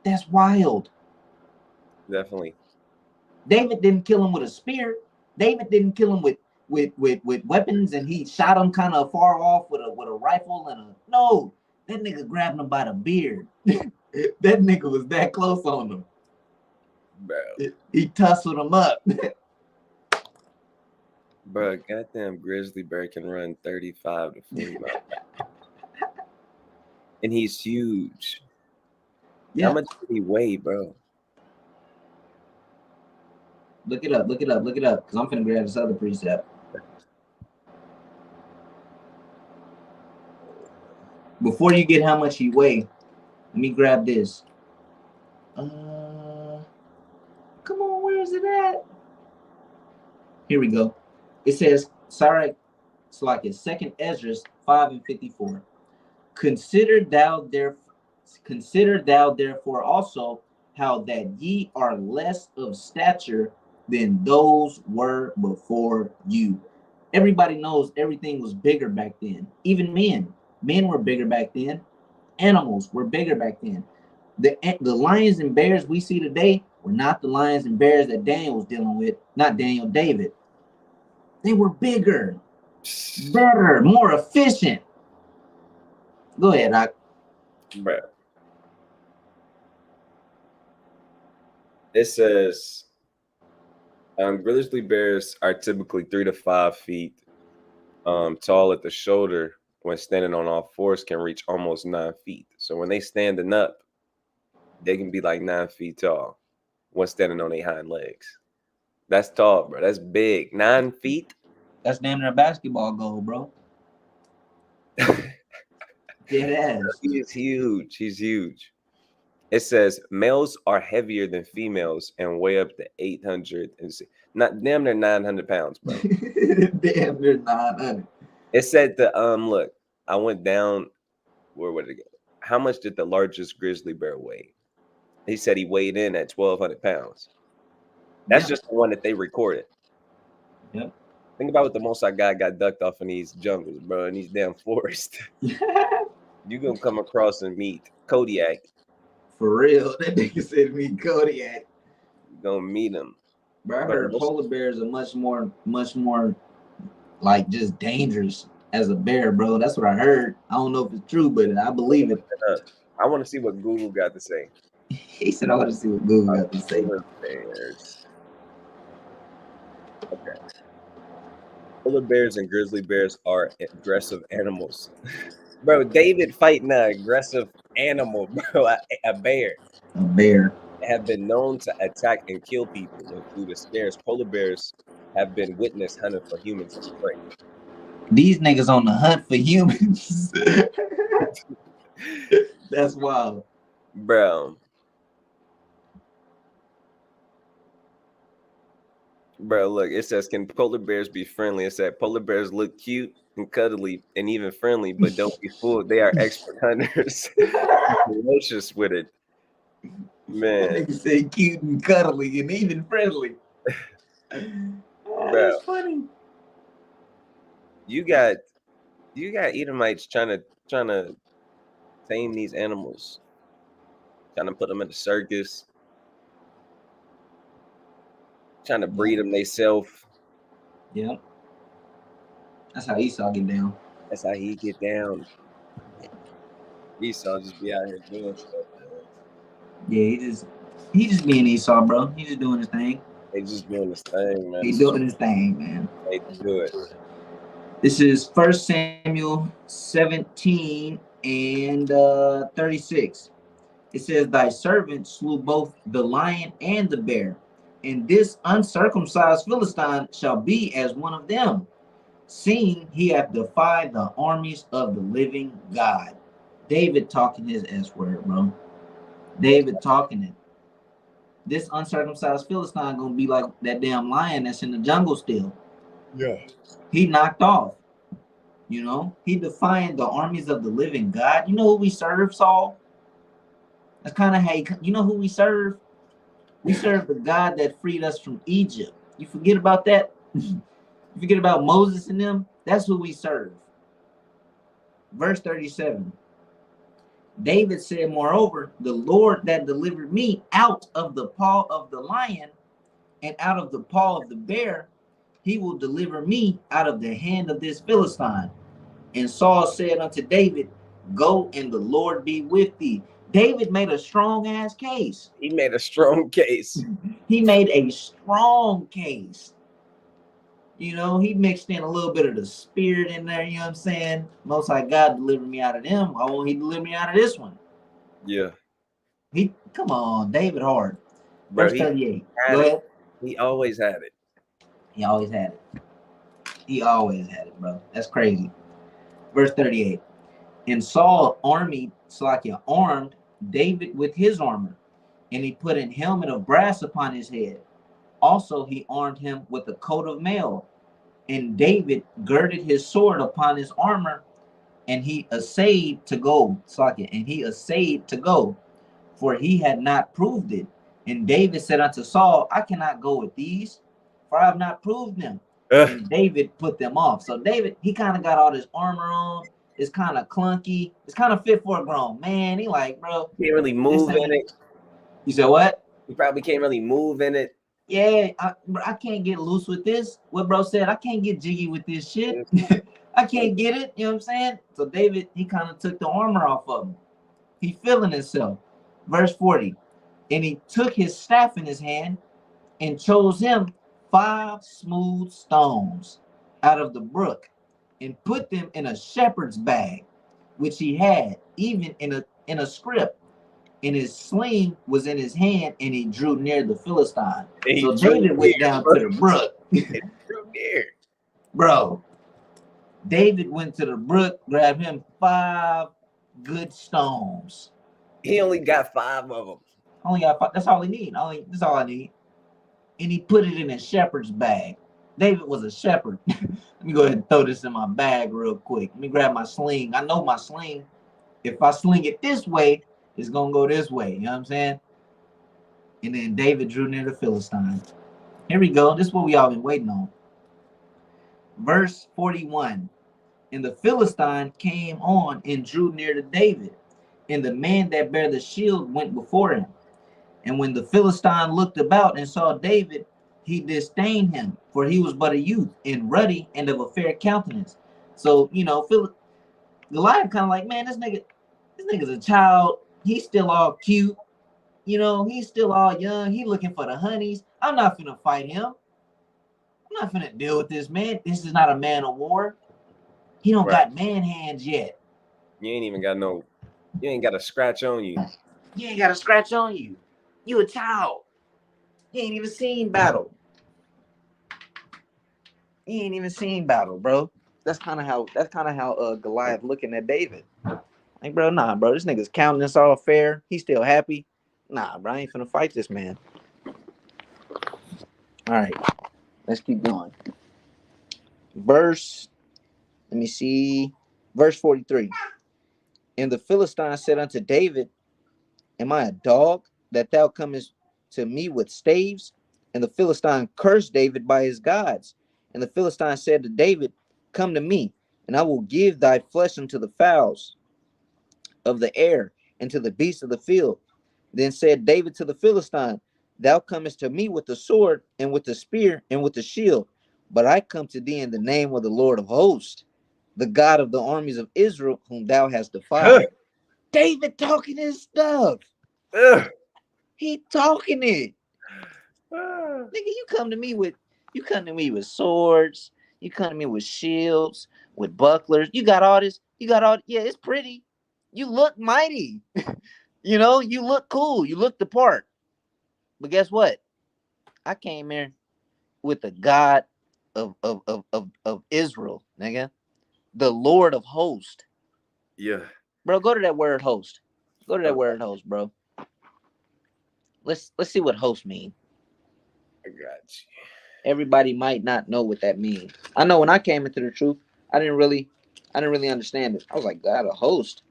That's wild. Definitely. David didn't kill him with a spear. David didn't kill him with weapons, and he shot him kind of far off with a rifle and a no. That nigga grabbed him by the beard. That nigga was that close on him. Bro. He tussled him up. Bro, goddamn grizzly bear can run 35 to 40 miles. And he's huge. Yeah. How much did he weigh, bro? Look it up. Look it up. Look it up. Because I'm finna grab this other precept. Before you get how much he weigh, let me grab this. Come on, where is it at? Here we go. It says, Sirach, it's like it's 2nd Esdras 5:54. Consider thou therefore also how that ye are less of stature than those were before you. Everybody knows everything was bigger back then. Even men. Men were bigger back then. Animals were bigger back then. The lions and bears we see today were not the lions and bears that Daniel was dealing with, not Daniel, David. They were bigger, better, more efficient. Go ahead, Doc. Bro. It says grizzly bears are typically 3 to 5 feet tall at the shoulder. When standing on all fours, can reach almost 9 feet. So when they standing up, they can be like 9 feet tall when standing on their hind legs. That's tall, bro. That's big. 9 feet. That's damn near a basketball goal, bro. Dead ass. He is huge. He's huge. It says males are heavier than females and weigh up to 800 and not damn near 900 pounds, bro. Damn near 900. It said the look, I went down. Where would it go? How much did the largest grizzly bear weigh? He said he weighed in at 1,200 pounds. That's just the one that they recorded. Yep. Think about what the most I got ducked off in these jungles, bro, in these damn forests. You gonna come across and meet Kodiak. For real, that nigga said meet Kodiak. You gonna meet him. Bro, I heard polar bears are much more like just dangerous as a bear, bro. That's what I heard. I don't know if it's true, but I believe it. I want to see what Google got to say. He said, I want to see what Google got to say. Bears. Okay. Polar bears and grizzly bears are aggressive animals. Bro, David fighting an aggressive animal, bro, a bear. A bear. Have been known to attack and kill people and food as scarce. Polar bears have been witnessed hunting for humans as prey. These niggas on the hunt for humans. That's wild. Bro, look, it says, can polar bears be friendly? It said polar bears look cute and cuddly and even friendly, but don't be fooled. They are expert hunters. Ferocious with it. Man. Nigga say cute and cuddly and even friendly. Oh, that's funny. You got Edomites trying to tame these animals, trying to put them in the circus, trying to breed them themselves. Yeah. That's how Esau get down. That's how he get down. Esau just be out here doing stuff. Yeah, he just being Esau, bro. He just doing his thing. They just doing his thing, man. He's doing his thing, man. They do it. This is 1 Samuel 17 and 36. It says, thy servant slew both the lion and the bear, and this uncircumcised Philistine shall be as one of them, seeing he hath defied the armies of the living God. David talking his S word, bro. David talking it. This uncircumcised Philistine gonna be like that damn lion that's in the jungle still. Yeah. He knocked off. You know, he defied the armies of the living God. You know who we serve, Saul? That's kind of how you know who we serve? We serve the God that freed us from Egypt. You forget about that? You forget about Moses and them? That's who we serve. Verse 37. David said, moreover, the Lord that delivered me out of the paw of the lion and out of the paw of the bear, he will deliver me out of the hand of this Philistine. And Saul said unto David, go and the Lord be with thee. David made a strong ass case. He made a strong case. He made a strong case. You know, he mixed in a little bit of the spirit in there. You know what I'm saying? Most High God delivered me out of them. Why won't he deliver me out of this one? Yeah. Come on, David Hard. Bro, Verse 38. had Go it. ahead. He always had it. He always had it. He always had it, bro. That's crazy. Verse 38. And Saul armed David with his armor, and he put an helmet of brass upon his head. Also, he armed him with a coat of mail. And David girded his sword upon his armor, and he essayed to go. For he had not proved it. And David said unto Saul, I cannot go with these, for I have not proved them. And David put them off. So David, he kind of got all this armor on. It's kind of clunky. It's kind of fit for a grown man. He like, bro, Can't really move in it. You said what? You probably can't really move in it. Yeah, I can't get loose with this. What bro said, I can't get jiggy with this shit. I can't get it. You know what I'm saying? So David, he kind of took the armor off of him. He feeling himself. Verse 40. And he took his staff in his hand and chose him 5 smooth stones out of the brook and put them in a shepherd's bag, which he had, even in a scrip. And his sling was in his hand, and he drew near the Philistine. So David went down to the brook. Drew near. Bro, David went to the brook, grabbed him 5 good stones. He only got 5 of them. Only got 5. That's all he need. That's all I need. And he put it in a shepherd's bag. David was a shepherd. Let me go ahead and throw this in my bag real quick. Let me grab my sling. I know my sling. If I sling it this way, it's going to go this way. You know what I'm saying? And then David drew near the Philistine. Here we go. This is what we all been waiting on. Verse 41. And the Philistine came on and drew near to David. And the man that bare the shield went before him. And when the Philistine looked about and saw David, he disdained him, for he was but a youth and ruddy and of a fair countenance. So, you know, Goliath kind of like, man, this nigga's a child. He's still all cute. You know, he's still all young. He looking for the honeys. I'm not finna fight him. I'm not finna deal with this man. This is not a man of war. He don't got man hands yet. You ain't got a scratch on you. You ain't got a scratch on you. You a child. You ain't even seen battle. You ain't even seen battle, bro. That's kind of how Goliath looking at David. Like, bro, nah, bro. This nigga's counting us all fair. He's still happy. Nah, bro, I ain't finna fight this man. All right, let's keep going. Verse 43. And the Philistine said unto David, am I a dog that thou comest to me with staves? And the Philistine cursed David by his gods. And the Philistine said to David, come to me, and I will give thy flesh unto the fowls of the air and to the beasts of the field. Then said David to the Philistine, thou comest to me with the sword and with the spear and with the shield, but I come to thee in the name of the Lord of hosts, the God of the armies of Israel, whom thou hast defied. David talking his stuff. He talking it. Nigga, you come to me with swords, you come to me with shields, with bucklers. You got all this, yeah, it's pretty. You look mighty. You know, you look cool, you look the part. But guess what? I came here with the God of Israel, nigga. The Lord of hosts. Yeah. Bro, go to that word host. Go to that word host, bro. Let's see what host mean. I got you. Everybody might not know what that means. I know when I came into the truth, I didn't really I didn't really understand it. I was like, God, a host?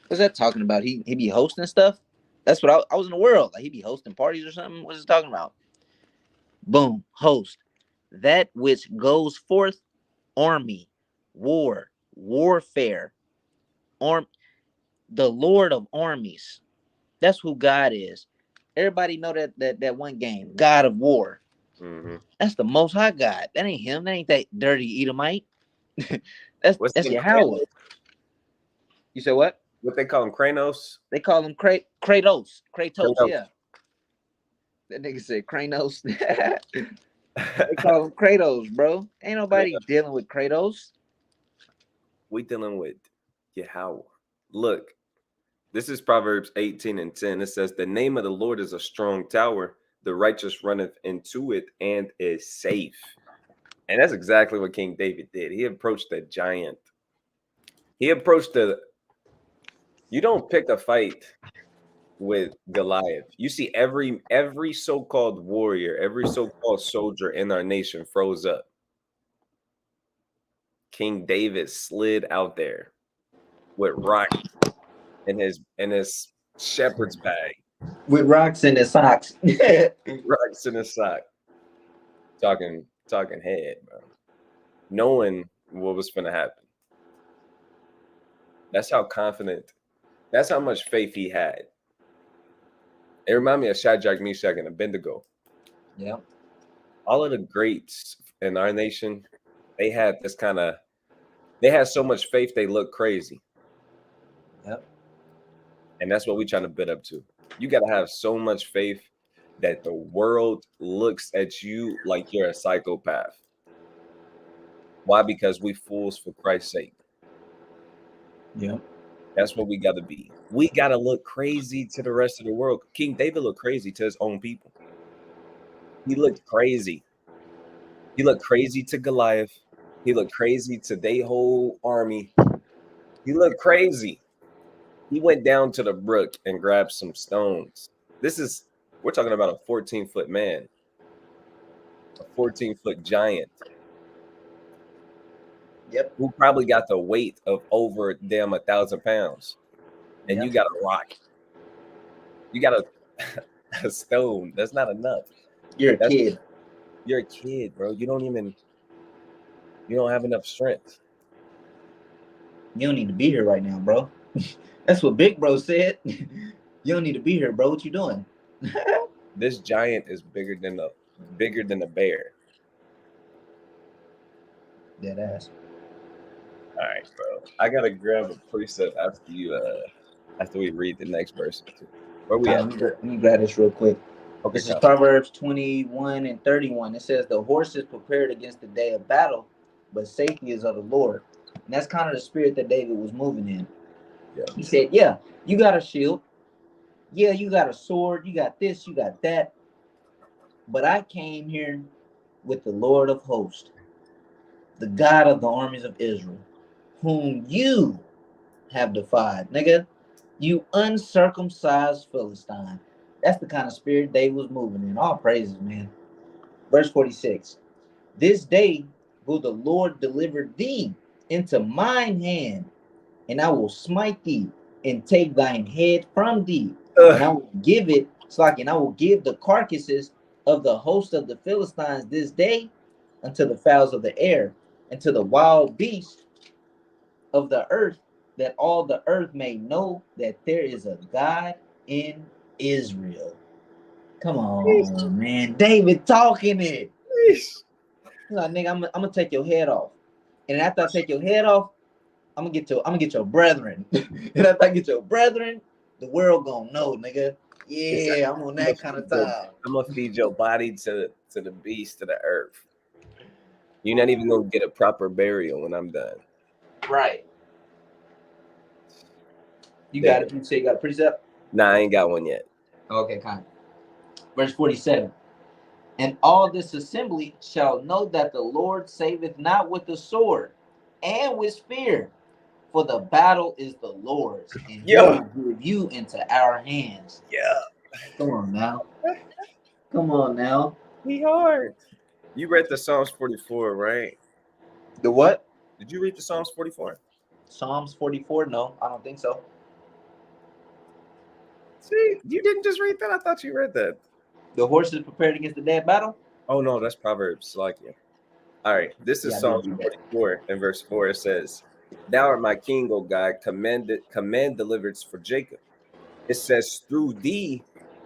What's that talking about? He be hosting stuff? That's what I was in the world. Like he be hosting parties or something. What's it talking about? Boom, host. That which goes forth, army, war, warfare, arm, the Lord of armies. That's who God is. Everybody know that one game, God of War. Mm-hmm. That's the Most High God. That ain't him. That ain't that dirty Edomite. What's that's the Yahweh. You said what? what they call him? Kranos? They call him Kratos. Kratos, Kranos. yeah. That nigga said Kratos. They call him Kratos, bro. Ain't nobody dealing with Kratos. We dealing with Yahweh. Look, this is Proverbs 18:10. It says, "The name of the Lord is a strong tower. The righteous runneth into it and is safe." And that's exactly what King David did. He approached the giant. He approached the. You don't pick a fight with Goliath. You see every so-called warrior, every so-called soldier in our nation froze up. King David slid out there with rocks in his shepherd's bag, With rocks in his socks. rocks in his sock, talking head, bro, knowing what was gonna happen. That's how confident. That's how much faith he had. It reminded me of Shadrach, Meshach, and Abednego. Yeah. All of the greats in our nation, they had this kind of. They had so much faith they looked crazy. Yep. And that's what we're trying to build up to. You got to have so much faith that the world looks at you like you're a psychopath. Why? Because we fools for Christ's sake. Yep. That's what we got to be. We got to look crazy to the rest of the world. King David looked crazy to his own people. He looked crazy. He looked crazy to Goliath. He looked crazy to their whole army. He looked crazy. He went down to the brook and grabbed some stones. We're talking about a 14-foot man, a 14-foot giant. Yep. Who probably got the weight of over damn 1,000 pounds. And Yep. you got a rock. You got a stone. That's not enough. You're a kid. You're a kid, bro. You don't have enough strength. You don't need to be here right now, bro. That's what Big Bro said. You don't need to be here, bro. What you doing? This giant is bigger than a bear. Dead ass. All right, bro. I gotta grab a precept after we read the next verse. Where we at? Let me grab this real quick. Okay, this is Proverbs 21 and 31. It says, "The horse is prepared against the day of battle, but safety is of the Lord." And that's kind of the spirit that David was moving in. Yeah. He said, yeah, you got a shield. Yeah, you got a sword. You got this, you got that. But I came here with the Lord of hosts, the God of the armies of Israel, whom you have defied. Nigga, you uncircumcised Philistine. That's the kind of spirit David was moving in. All praises, man. Verse 46. This day will the Lord deliver thee into mine hand, and I will smite thee and take thine head from thee, and I will give it, and I will give the carcasses of the host of the Philistines this day unto the fowls of the air, and to the wild beasts of the earth, that all the earth may know that there is a God in Israel. Come on, man. David talking it. You know, nigga, I'm gonna take your head off. And after I take your head off, I'm gonna get your brethren. And after I get your brethren, the world gonna know, nigga. Yeah, I'm on that kind of time. I'm gonna feed your body to the beast, to the earth. You're not even gonna get a proper burial when I'm done. Right. You got it. You say you got a precept? Nah, I ain't got one yet. Okay, kind. Verse 47. And all this assembly shall know that the Lord saveth not with the sword and with spear, for the battle is the Lord's, and he will give you into our hands. Yeah. Come on now. Come on now. He hard. You read the Psalms 44, right? The what? Did you read the Psalms 44? Psalms 44? No, I don't think so. See, you didn't just read that. I thought you read that. The horse is prepared against the dead battle. Oh no, that's Proverbs. Like you. All right, this is Yeah, I Psalms did read that. 44 and verse 4. It says, "Thou art my king, O God. Command deliverance for Jacob." It says, "Through thee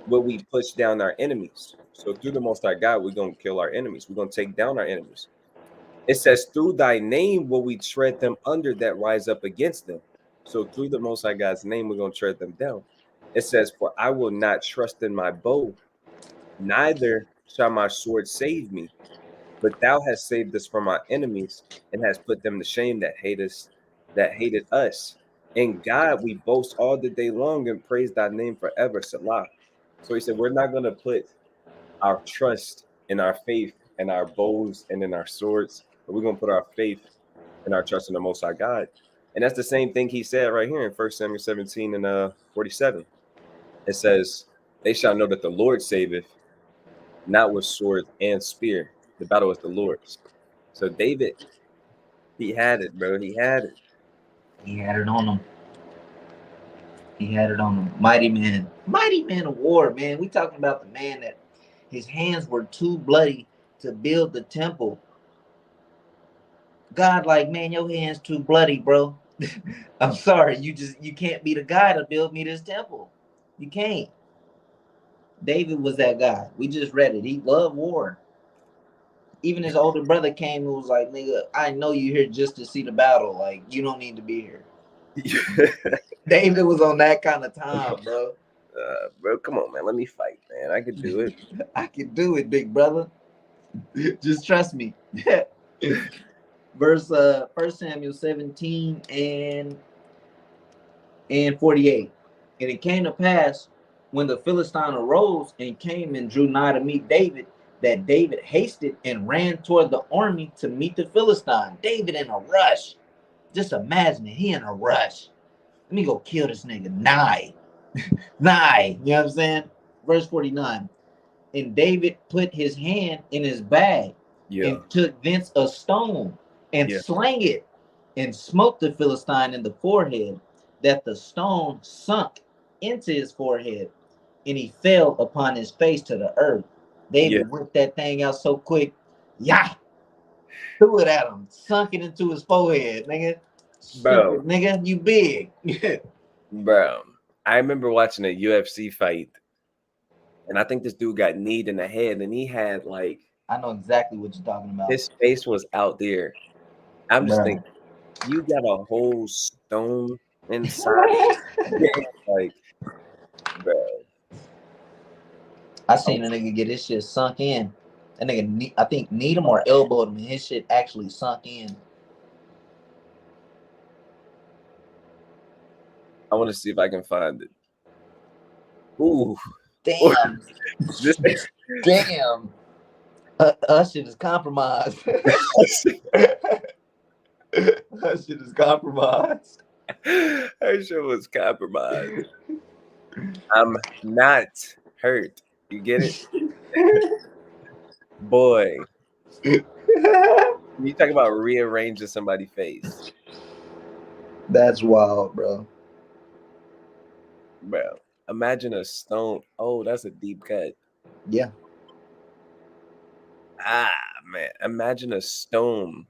will we push down our enemies." So through the Most High God, we're gonna kill our enemies. We're gonna take down our enemies. It says, "Through thy name will we tread them under that rise up against them." So through the Most High God's name, we're gonna tread them down. It says, "For I will not trust in my bow, neither shall my sword save me. But thou hast saved us from our enemies and hast put them to shame that hated us. In God we boast all the day long and praise thy name forever. Salah." So he said, we're not going to put our trust in our faith and our bows and in our swords, but we're going to put our faith and our trust in the Most High God. And that's the same thing he said right here in 1 Samuel 17 and 47. It says, "They shall know that the Lord saveth, not with sword and spear. The battle is the Lord's." So David, he had it, bro. He had it. He had it on him. He had it on him. Mighty man of war, man. We talking about the man that his hands were too bloody to build the temple. God, like, man, your hands too bloody, bro. I'm sorry, you can't be the guy to build me this temple. You can't. David was that guy. We just read it. He loved war. Even his older brother came and was like, "Nigga, I know you here just to see the battle. Like, you don't need to be here." David was on that kind of time, bro. Bro, come on, man. Let me fight, man. I could do it. I can do it, big brother. Just trust me. Verse 1 Samuel 17 and 48. And it came to pass when the Philistine arose and came and drew nigh to meet David, that David hasted and ran toward the army to meet the Philistine. David in a rush. Just imagine it. He in a rush. Let me go kill this nigga. Nigh. Nigh. You know what I'm saying? Verse 49. And David put his hand in his bag and took thence a stone and slang it and smote the Philistine in the forehead, that the stone sunk into his forehead, and he fell upon his face to the earth. David whipped that thing out so quick, threw it at him, sunk it into his forehead, nigga. Bro. Stupid nigga, you big. Bro, I remember watching a UFC fight, and I think this dude got kneed in the head, and he had like, I know exactly what you're talking about. His face was out there. I'm just thinking, you got a whole stone inside. Like, bro. I seen a nigga get his shit sunk in. That nigga, I think, kneed him or elbowed him, and his shit actually sunk in. I want to see if I can find it. Ooh. Damn. Damn. That shit is compromised. That shit is compromised. That shit was compromised. I'm not hurt. You get it? Boy. You talk about rearranging somebody's face. That's wild, bro. Bro, imagine a stone. Oh, that's a deep cut. Yeah. Ah, man. Imagine a stone.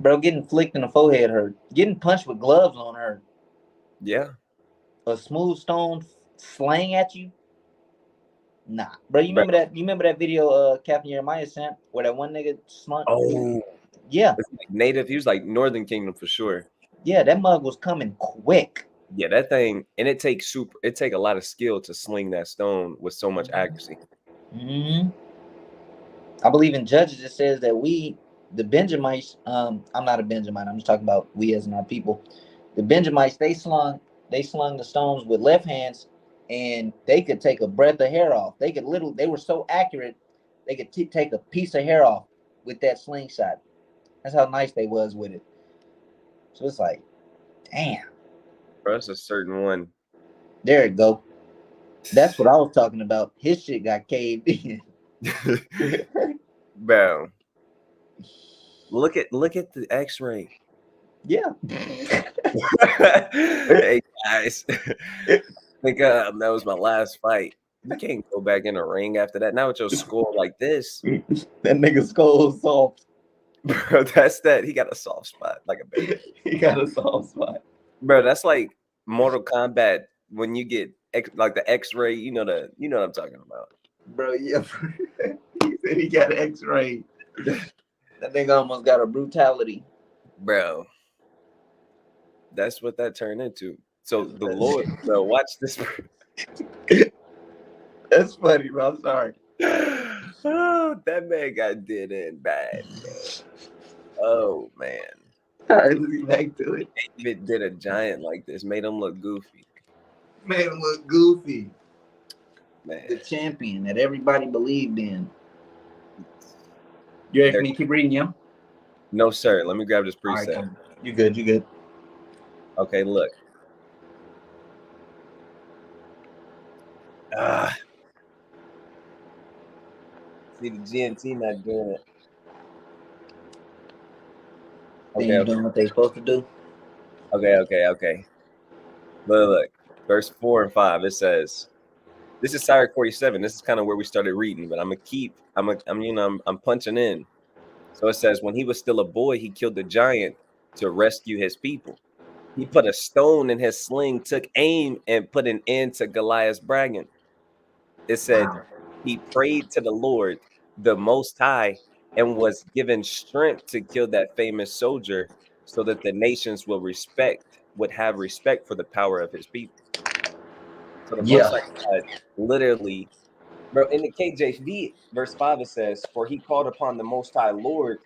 Bro, getting flicked in the forehead hurt. Getting punched with gloves on hurt. Yeah. A smooth stone slang at you? Nah. Bro, you remember that video Captain Jeremiah sent where that one nigga slunk? Oh. Yeah. Like native. He was like Northern Kingdom for sure. Yeah, that mug was coming quick. Yeah, that thing, and it takes a lot of skill to sling that stone with so much accuracy. Mm-hmm. I believe in Judges it says that the Benjamites, I'm not a Benjamite, I'm just talking about we as in our people. The Benjamites, they slung the stones with left hands, and they could take a breath of hair off. They were so accurate, they could take a piece of hair off with that slingshot. That's how nice they was with it. So it's like, damn. Bro, that's a certain one. There it go. That's what I was talking about. His shit got caved in. Bro. Look at the X-ray. Yeah. Hey guys, I think that was my last fight. You can't go back in the ring after that. Now with your score like this, That nigga skull soft. bro. That's that. He got a soft spot like a baby. He got a soft spot. Bro, that's like Mortal Kombat when you get like the X-ray. You know what I'm talking about. Bro, yeah. He said he got an X-ray. That nigga almost got a brutality. Bro, that's what that turned into. So the Lord, bro, watch this. That's funny, bro. I'm sorry. Oh, that man got did in bad, bro. Oh man. All right, let's get back to it. David did a giant like this, made him look goofy. Made him look goofy. Man. The champion that everybody believed in. You ready for me to keep reading, yeah? No, sir. Let me grab this preset. Right, you good, you good. Okay, look. See the GNT not doing it. Okay, doing what they supposed to do. Okay. Look. Verse 4 and 5. It says, this is Sirach 47. This is kind of where we started reading, but I'm punching in. So it says, when he was still a boy, he killed the giant to rescue his people. He put a stone in his sling, took aim, and put an end to Goliath's bragging. It said, he prayed to the Lord, the Most High, and was given strength to kill that famous soldier so that the nations would have respect for the power of his people. So the Most High God literally, bro, in the KJV, verse 5, it says, for he called upon the Most High Lord,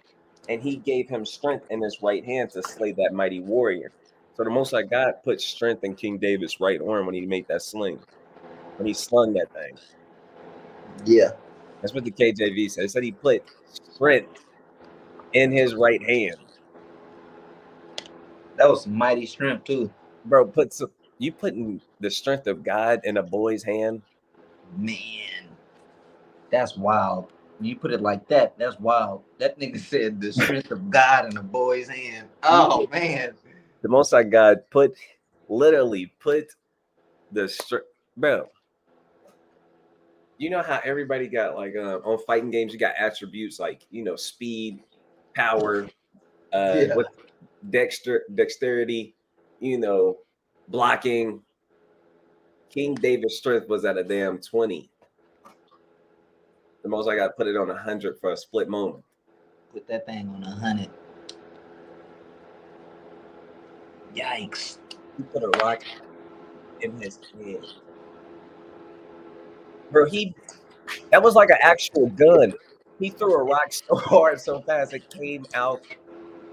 and he gave him strength in his right hand to slay that mighty warrior. So the Most High God put strength in King David's right arm when he made that sling, when he slung that thing. Yeah. That's what the KJV said. It said he put strength in his right hand. That was some mighty strength too. Bro, you putting the strength of God in a boy's hand? Man, that's wild. You put it like that, that's wild. That nigga said the strength of God in a boy's hand. Oh man. The Most High God literally put the strength, bro. You know how everybody got like on fighting games, you got attributes like speed, power, what dexterity, blocking. King David's strength was at a damn 20. The Most I got put it on 100 for a split moment. Put that thing on 100. Yikes! He put a rock in his head, bro. That was like an actual gun. He threw a rock so hard, so fast, it came out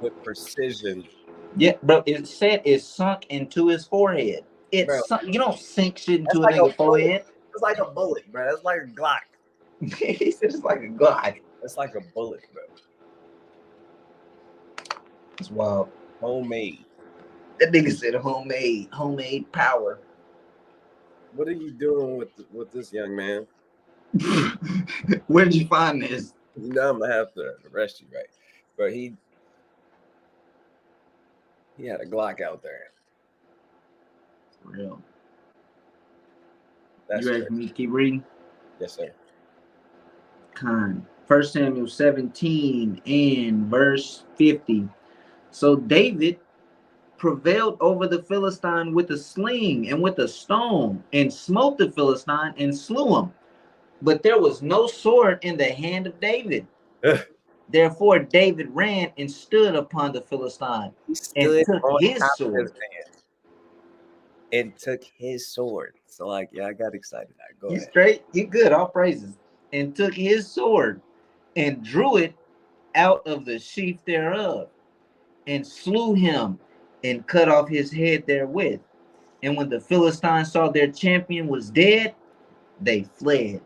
with precision. Yeah, bro. It said it sunk into his forehead. You don't sink shit into a nigga's forehead. It's like a bullet, bro. It's like a Glock. He said it's like a Glock. It's like a bullet, bro. It's wild. Homemade. That nigga said homemade power. What are you doing with this young man? Where did you find this? Now I'm gonna have to arrest you, right? But he had a Glock out there. For real. That's you ready for me to keep reading? Yes, sir. 1 Samuel 17 and verse 50. So David prevailed over the Philistine with a sling and with a stone, and smote the Philistine and slew him. But there was no sword in the hand of David. Therefore David ran and stood upon the Philistine and took his sword. And took his sword. So I got excited. Go ahead. Straight, you good, all praises. And took his sword and drew it out of the sheath thereof, and slew him and cut off his head therewith. And when the Philistines saw their champion was dead, they fled.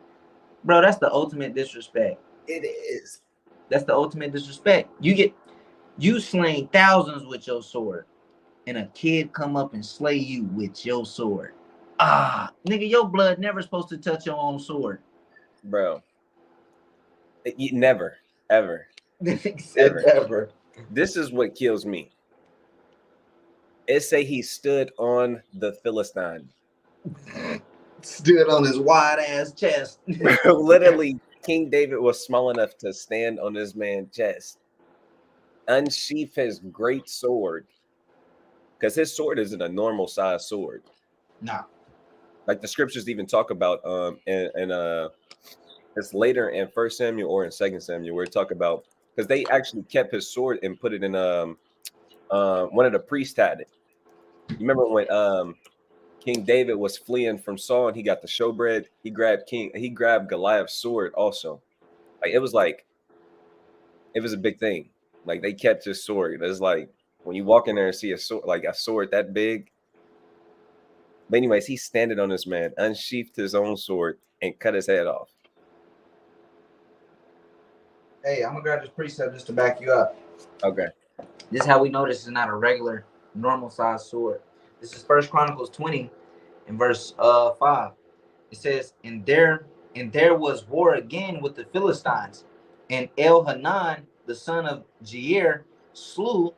Bro, that's the ultimate disrespect. It is. That's the ultimate disrespect. You slain thousands with your sword, and a kid come up and slay you with your sword. Nigga, your blood never supposed to touch your own sword. Bro. Never, ever. Ever. This is what kills me. It say he stood on the Philistine. Stood on his wide ass chest. Literally, King David was small enough to stand on this man's chest, unsheath his great sword, because his sword isn't a normal size sword. Nah. Like the scriptures even talk about, and it's later in First Samuel or in Second Samuel where it talk about, because they actually kept his sword and put it in one of the priests had it. You remember when King David was fleeing from Saul and he got the showbread? He grabbed Goliath's sword also. Like it was a big thing. Like they kept his sword. It's like when you walk in there and see a sword that big. But anyways, he standing on this man, unsheathed his own sword, and cut his head off. Hey, I'm gonna grab this precept just to back you up. Okay. This is how we know this is not a regular, normal size sword. This is First Chronicles 20 and verse 5. It says, and there was war again with the Philistines, and Elhanan, the son of Jair, slew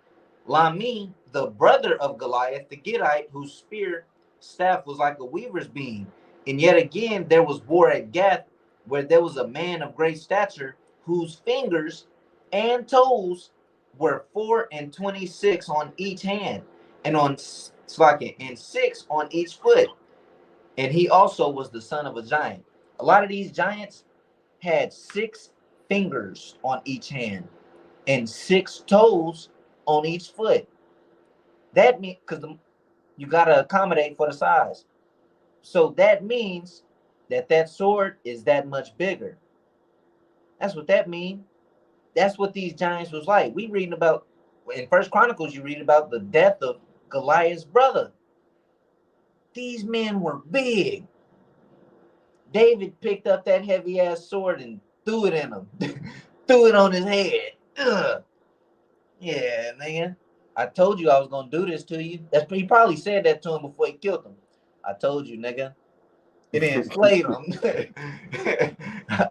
Lami, the brother of Goliath the Gittite, whose spear staff was like a weaver's beam. And yet again there was war at Gath, where there was a man of great stature, whose fingers and toes were 4 and 26 on each hand, and on and 6 on each foot. And he also was the son of a giant. A lot of these giants had 6 fingers on each hand and 6 toes on each foot. That means because you gotta accommodate for the size. So that means that sword is that much bigger. That's what that means. That's what these giants was like. We reading about in First Chronicles. You read about the death of Goliath's brother. These men were big. David picked up that heavy ass sword and threw it in him, threw it on his head. Ugh. Yeah, man. I told you I was gonna do this to you. He probably said that to him before he killed him. I told you, nigga. It enslaved him.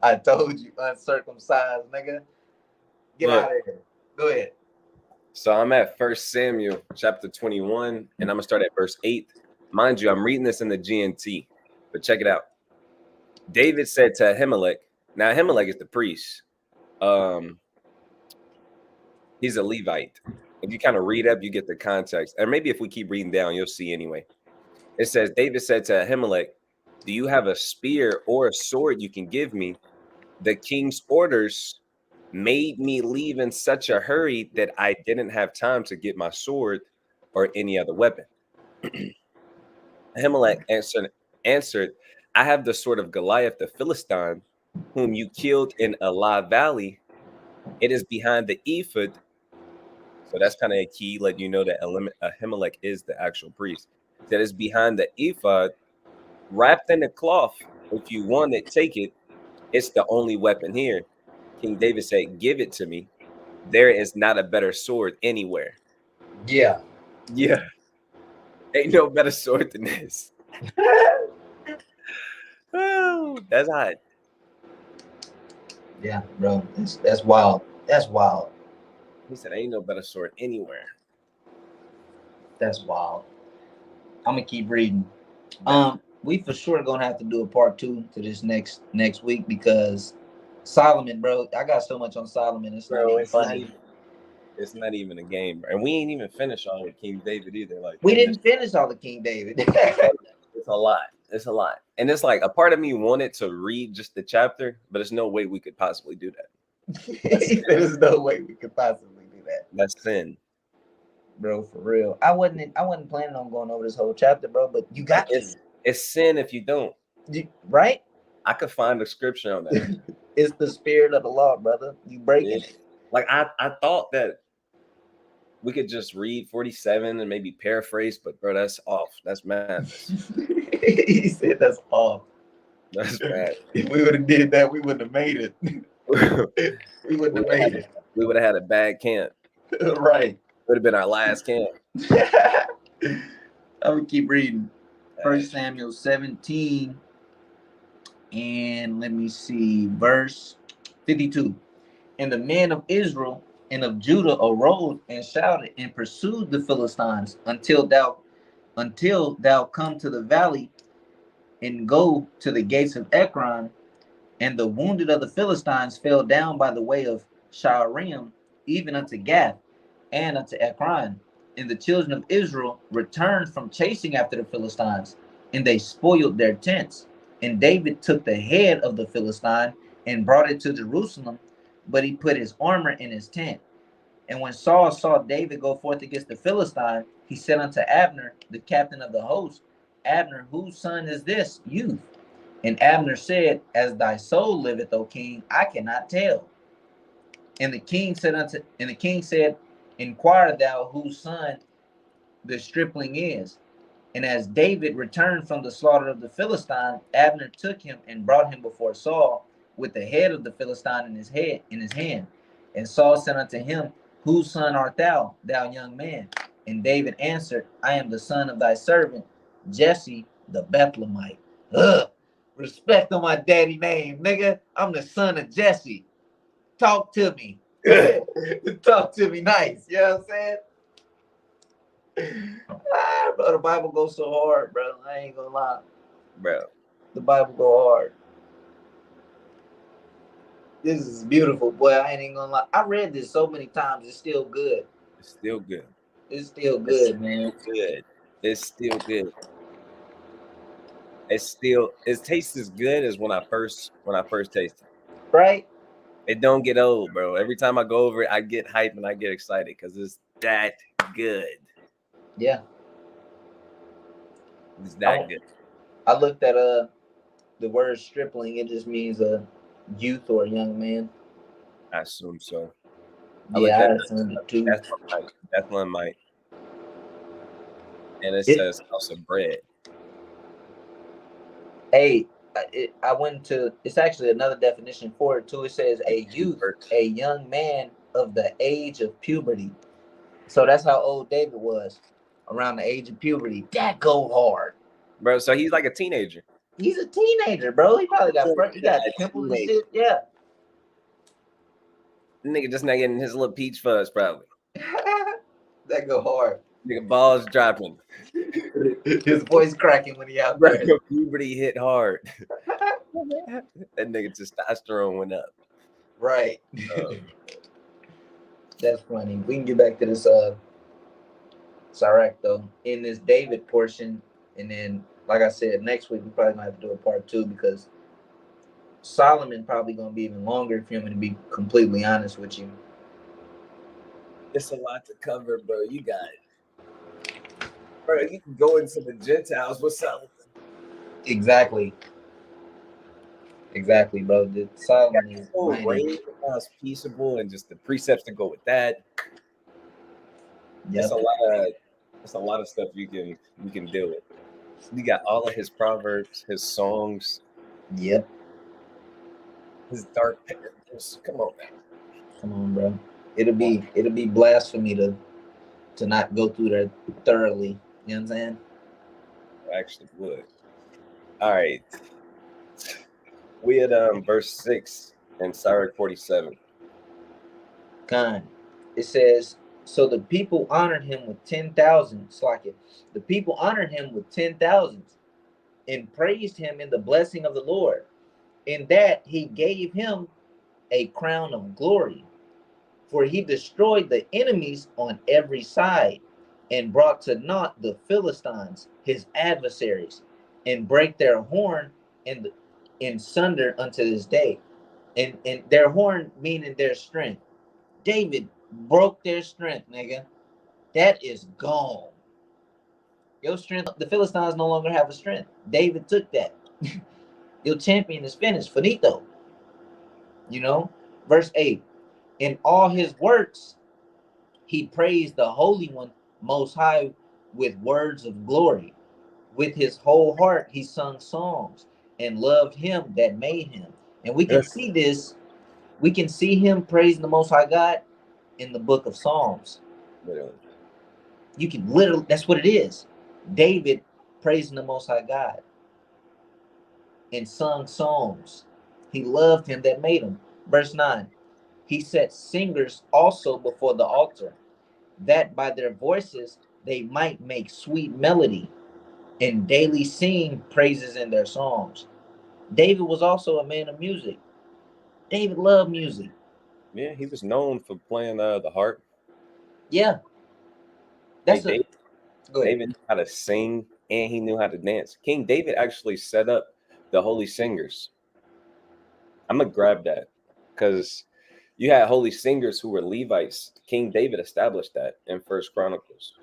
I told you, uncircumcised, nigga. Get out of here. Go ahead. So I'm at First Samuel chapter 21, and I'm gonna start at verse 8. Mind you, I'm reading this in the GNT, but check it out. David said to Ahimelech, now Ahimelech is the priest. He's a Levite. If you kind of read up, you get the context. And maybe if we keep reading down, you'll see anyway. It says, David said to Ahimelech, do you have a spear or a sword you can give me? The king's orders made me leave in such a hurry that I didn't have time to get my sword or any other weapon. Ahimelech answered, I have the sword of Goliath the Philistine, whom you killed in Elah Valley. It is behind the ephod. So that's kind of a key, let you know that Ahimelech is the actual priest. That is behind the ephod, wrapped in a cloth. If you want it, take it. It's the only weapon here. King David said, give it to me. There is not a better sword anywhere. Yeah. Yeah. Ain't no better sword than this. Oh, that's hot. Yeah, bro. That's wild. That's wild. He said, ain't no better sword anywhere. That's wild. I'm gonna keep reading. We for sure gonna have to do a part 2 to this next week because Solomon, bro. I got so much on Solomon. It's not even funny. It's not even a game, and we ain't even finished all with King David either. Like we didn't finish all the King David. It's a lot. It's a lot, and it's like a part of me wanted to read just the chapter, but there's no way we could possibly do that. There's no way we could possibly do that. That's sin, bro. For real. I wasn't planning on going over this whole chapter, bro. But you got it's sin if you don't. Right? I could find a scripture on that. It's the spirit of the law, brother. You breaking it. Like I thought that we could just read 47 and maybe paraphrase, but bro, that's off. That's madness. He said that's off. That's bad. If we would have did that, we wouldn't have made it. We wouldn't have made it. We would have had a bad camp. Right. Would have been our last camp. I'm gonna keep reading. First Samuel 17, and let me see, verse 52. And the men of Israel and of Judah arose and shouted and pursued the Philistines until thou come to the valley and go to the gates of Ekron. And the wounded of the Philistines fell down by the way of Sha'arim, even unto Gath and unto Ekron. And the children of Israel returned from chasing after the Philistines, and they spoiled their tents. And David took the head of the Philistine and brought it to Jerusalem, but he put his armor in his tent. And when Saul saw David go forth against the Philistine, he said unto Abner, the captain of the host, Abner, whose son is this youth? And Abner said, As thy soul liveth, O king, I cannot tell. And the king said, Inquire thou whose son the stripling is. And as David returned from the slaughter of the Philistine, Abner took him and brought him before Saul with the head of the Philistine in his hand. And Saul said unto him, Whose son art thou, thou young man? And David answered, I am the son of thy servant Jesse the Bethlehemite. Ugh, respect on my daddy name, nigga. I'm the son of Jesse. Talk to me. Talk to me nice. You know what I'm saying? Bro, the Bible goes so hard, bro. I ain't gonna lie. Bro. The Bible go hard. This is beautiful, boy. I ain't even gonna lie. I read this so many times. It's still good. It's still good. It's still good, man. Good. It's still good. It tastes as good as when I first tasted it. Right? It don't get old, bro. Every time I go over it, I get hype and I get excited because it's that good. Yeah. It's that good. I looked at the word stripling. It just means a youth or a young man. I assume so. Yeah, I assumed it too. That's one might. And it says house of bread. Hey, I went to. It's actually another definition for it too. It says a youth, a young man of the age of puberty. So that's how old David was, around the age of puberty. That go hard, bro. So he's like a teenager. He's a teenager, bro. He probably got pimples and shit. Yeah. Nigga just not getting his little peach fuzz, probably. That go hard. Nigga balls dropping. His voice cracking when he out there. Bro, puberty hit hard. That nigga testosterone went up. Right. That's funny. We can get back to this Sirach though. In this David portion, and then like I said, next week we probably gonna have to do a part 2 because Solomon probably gonna be even longer if you're gonna be completely honest with you. It's a lot to cover, bro. You got it. Bro, you can go into the Gentiles with Solomon. Exactly, bro. The Solomon is so peaceable, and just the precepts to go with that. Yep. It's a lot of stuff you can deal with. You got all of his proverbs, his songs. Yep. His dark parables. Come on, man. Come on, bro. It'll be blasphemy to not go through that thoroughly. You know what I'm saying? I actually would. All right. We had verse 6 in Sirach 47. Kind. It says, so the people honored him with 10,000. The people honored him with 10,000 and praised him in the blessing of the Lord. In that he gave him a crown of glory. For he destroyed the enemies on every side and brought to naught the Philistines, his adversaries, and break their horn in sunder unto this day. And their horn meaning their strength. David broke their strength, nigga. That is gone. Your strength, the Philistines no longer have a strength. David took that. Your champion is finished. Finito. You know? Verse 8. In all his works, he praised the Holy One Most High with words of glory. With his whole heart, he sung songs and loved him that made him. And we can see this. We can see him praising the Most High God in the book of Psalms. Literally. You can literally, that's what it is. David praising the Most High God and sung songs. He loved him that made him. Verse 9. he set singers also before the altar, that by their voices they might make sweet melody and daily sing praises in their psalms. David was also a man of music. David loved music. Yeah, he was known for playing the harp. Yeah, Hey, that's a go ahead. David knew how to sing and he knew how to dance. King David actually set up the holy singers. I'm gonna grab that because you had holy singers who were Levites. King David established that in First Chronicles.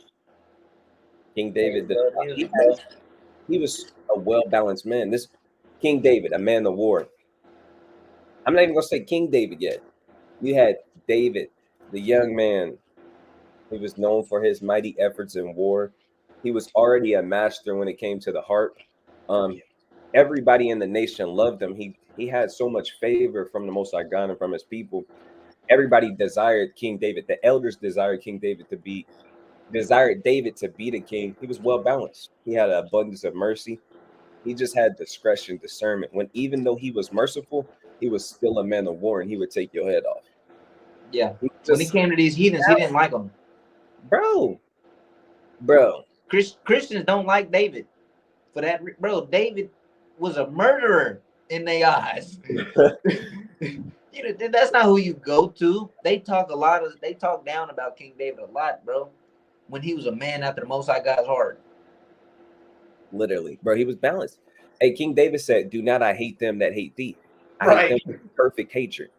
King David, David loved he music, had, bro. he was a well balanced man. This King David, a man of war. I'm not even gonna say King David yet. You had David, the young man. He was known for his mighty efforts in war. He was already a master when it came to the harp. Um, Everybody in the nation loved him. He had so much favor from the Most High God and from his people. Everybody desired King David. The elders desired David to be the king. He was well balanced. He had an abundance of mercy. He just had discretion, discernment. When even though he was merciful, he was still a man of war, and he would take your head off. Yeah. He When he just, came to these heathens, he didn't like them. bro, bro. Christians don't like David for that, bro. David was a murderer in their eyes. That's not who you go to. They talk down about King David a lot, bro. When he was a man after the Most High God's heart. Literally, bro. He was balanced. Hey, King David said, "Do not I hate them that hate thee. I hate them Right. with perfect hatred."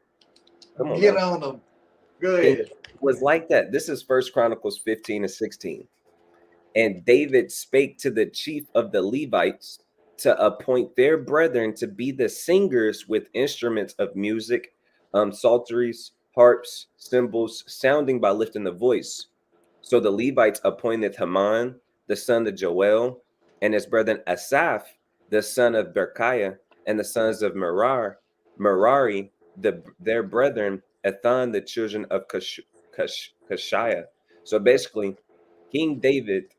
Come on Get now. on them. Go King ahead. was like that. This is First Chronicles 15 and 16. And David spake to the chief of the Levites to appoint their brethren to be the singers with instruments of music, psalteries, harps, cymbals, sounding by lifting the voice. So the Levites appointed Haman, the son of Joel, and his brethren Asaph, the son of Berchiah, and the sons of Merari, their brethren Ethan, the children of Kashiah. So basically, King David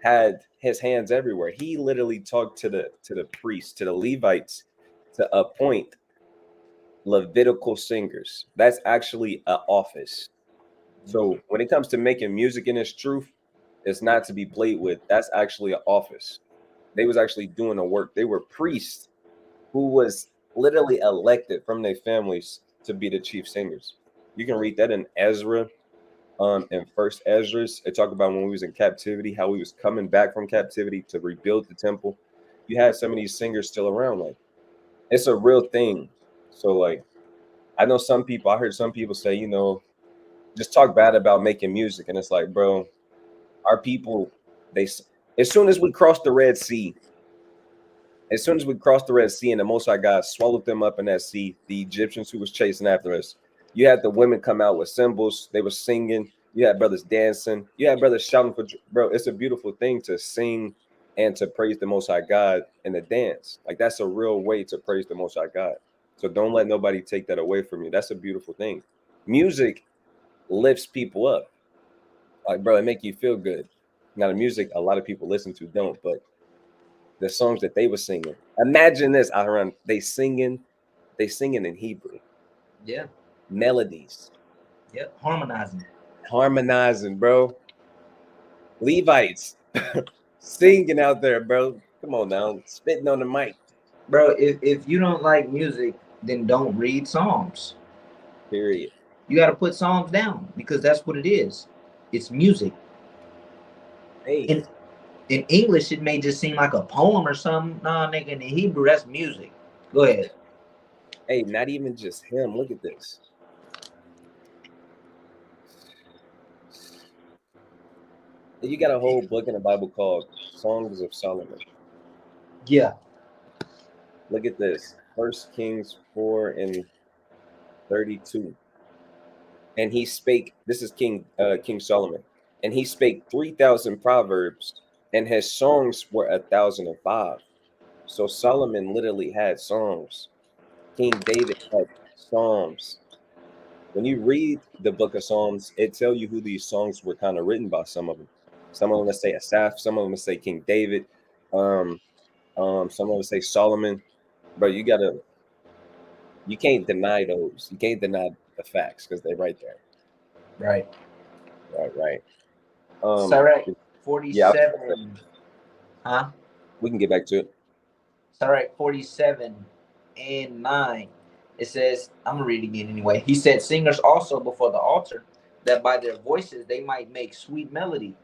had his hands everywhere. He literally talked to the priests, to the Levites, to appoint Levitical singers. That's actually an office. So when it comes to making music in its truth, it's not to be played with. That's actually an office. They was actually doing the work. They were priests who was literally elected from their families to be the chief singers. You can read that in Ezra, in First Esdras. It talked about when we was in captivity, how we was coming back from captivity to rebuild the temple. You had some of these singers still around. Like it's a real thing. So like I know some people. I heard some people say, just talk bad about making music, and it's like, bro, our people, they as soon as we crossed the Red Sea, as soon as we crossed the Red Sea and the Most High God swallowed them up in that sea, the Egyptians who was chasing after us, you had the women come out with cymbals. They were singing. You had brothers dancing. You had brothers shouting for, bro. It's a beautiful thing to sing and to praise the Most High God and to dance. Like that's a real way to praise the Most High God. So don't let nobody take that away from you. That's a beautiful thing. Music lifts people up. Like, bro, it make you feel good. Now, the music a lot of people listen to don't, but the songs that they were singing. Imagine this, Aaron. They singing in Hebrew. Yeah. Melodies, Yeah. Harmonizing. harmonizing, bro. Levites singing out there, bro. Come on now, spitting on the mic. Bro, if you don't like music, then don't read Psalms. Period. You got to put Psalms down because that's what it is. It's music. Hey, In in English, it may just seem like a poem or something. Nah, nigga, in Hebrew, that's music. Go ahead. hey, not even just him. Look at this. You got a whole book in the Bible called Songs of Solomon. Yeah. Look at this. First Kings 4 and 32. And he spake, this is King Solomon, and he spake 3,000 proverbs, and his songs were 1,005. So Solomon literally had songs. King David had psalms. When you read the book of Psalms, it tell you who these songs were kind of written by. Some of them. Some of them say Asaph, some of them say King David, um, some of them say Solomon. But you can't deny those. You can't deny the facts because they're right there. Right. Right. Sirach Yeah, 47. Huh? we can get back to it. Sirach 47 and 9. It says, I'm going to read it again anyway. He said, singers also before the altar, that by their voices they might make sweet melody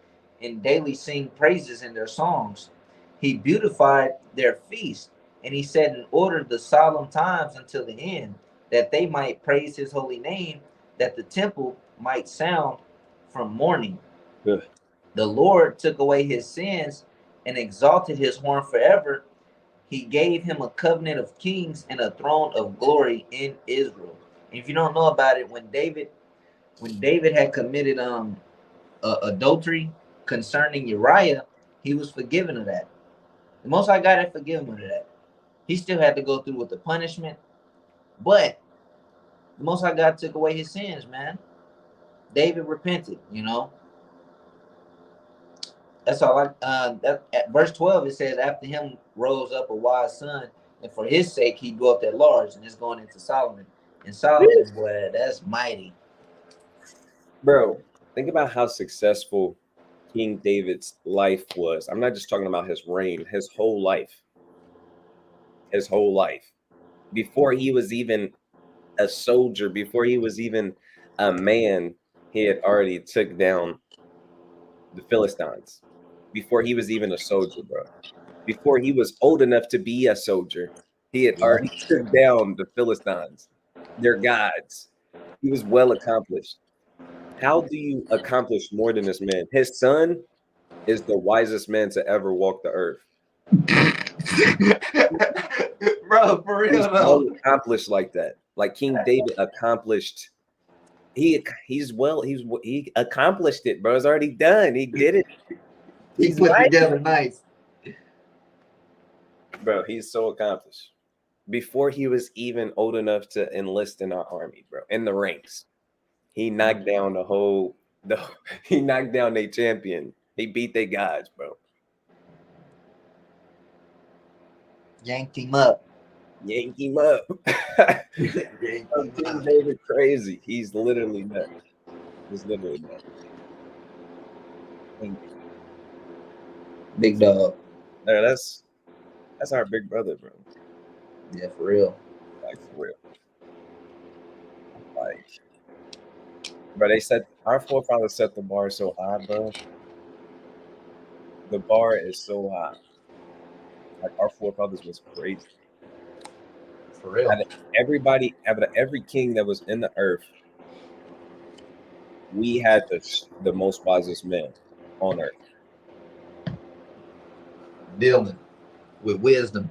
and daily sing praises in their songs. He beautified their feast, and he set in order the solemn times until the end, that they might praise his holy name, that the temple might sound from morning. Ugh. The Lord took away his sins and exalted his horn forever. He gave him a covenant of kings and a throne of glory in Israel. And if you don't know about it, when David had committed adultery concerning Uriah, he was forgiven of that. The Most High God had forgiven him of that. He still had to go through with the punishment, but the Most High God took away his sins, man. David repented, you know. That's all that at verse 12 it says, after him rose up a wise son, and for his sake he dwelt at large, and it's going into Solomon. And Solomon, boy, that's mighty. Bro, think about how successful King David's life was. I'm not just talking about his reign, his whole life. His whole life. Before he was even a soldier, before he was even a man, he had already took down the Philistines. Before he was even a soldier, bro. Before he was old enough to be a soldier, he had already took down the Philistines, their gods. He was well accomplished. How do you accomplish more than this man? His son is the wisest man to ever walk the earth. Bro, for real He's though. well accomplished like that. Like King David accomplished. He accomplished it, bro. It's already done. He did it. He He's put right, together nice. bro. He's so accomplished. Before he was even old enough to enlist in our army, bro, in the ranks, he knocked down he knocked down their champion. He beat their gods, bro. Yanked him up. Yank him up. Yanked him King up. David crazy. He's literally nuts. He's literally nuts. Big dog. No, that's our big brother, bro. Yeah, for real. Like for real. Like, bro, they said our forefathers set the bar so high, bro. The bar is so high. Like our forefathers was crazy. For real. Out of every king that was in the earth, we had the most wisest men on earth. Dealing with wisdom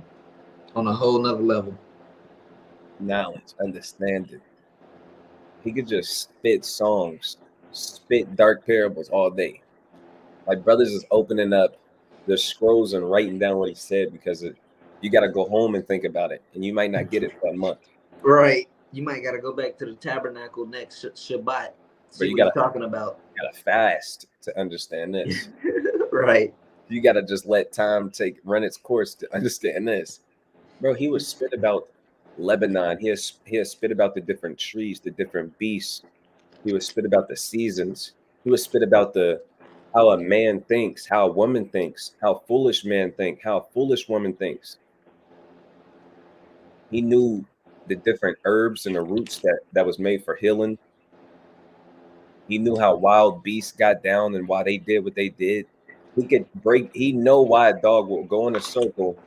on a whole nother level. Knowledge, understanding. He could just spit songs, spit dark parables all day. Like brothers is opening up the scrolls and writing down what he said because you got to go home and think about it, and you might not get it for a month. Right. You might got to go back to the tabernacle next Shabbat. See what you're talking about. You got to fast to understand this. Right. You got to just let time run its course to understand this. Bro, he would spit about Lebanon. He has spit about the different trees, the different beasts. He would spit about the seasons. He would spit about how a man thinks, how a woman thinks, how foolish men think, how a foolish woman thinks. He knew the different herbs and the roots that was made for healing. He knew how wild beasts got down and why they did what they did. He know why a dog will go in a circle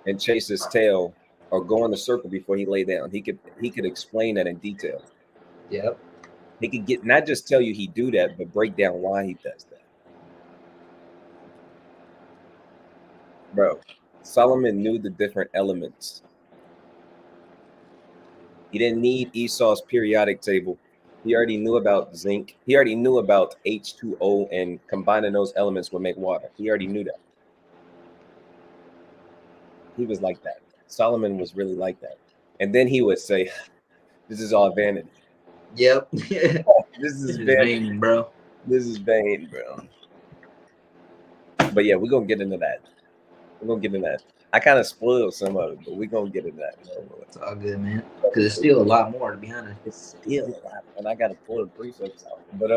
and chase his tail or go in a circle before he lay down. He could explain that in detail. Yep. He could not just tell you he do that, but break down why he does that. Bro, Solomon knew the different elements. He didn't need Esau's periodic table. He already knew about zinc. He already knew about H2O and combining those elements would make water. He already knew that. He was like that. Solomon was really like that. And then he would say, this is all vanity. Yep. This is vain, bro. This is vain, bro. But yeah, we're going to get into that. We're going to get into that. I kind of spoiled some of it, but we're gonna get into that in a moment. It's all good, man. Because it's still a lot more, to be honest. It's still a lot, and I gotta pull the precepts out. But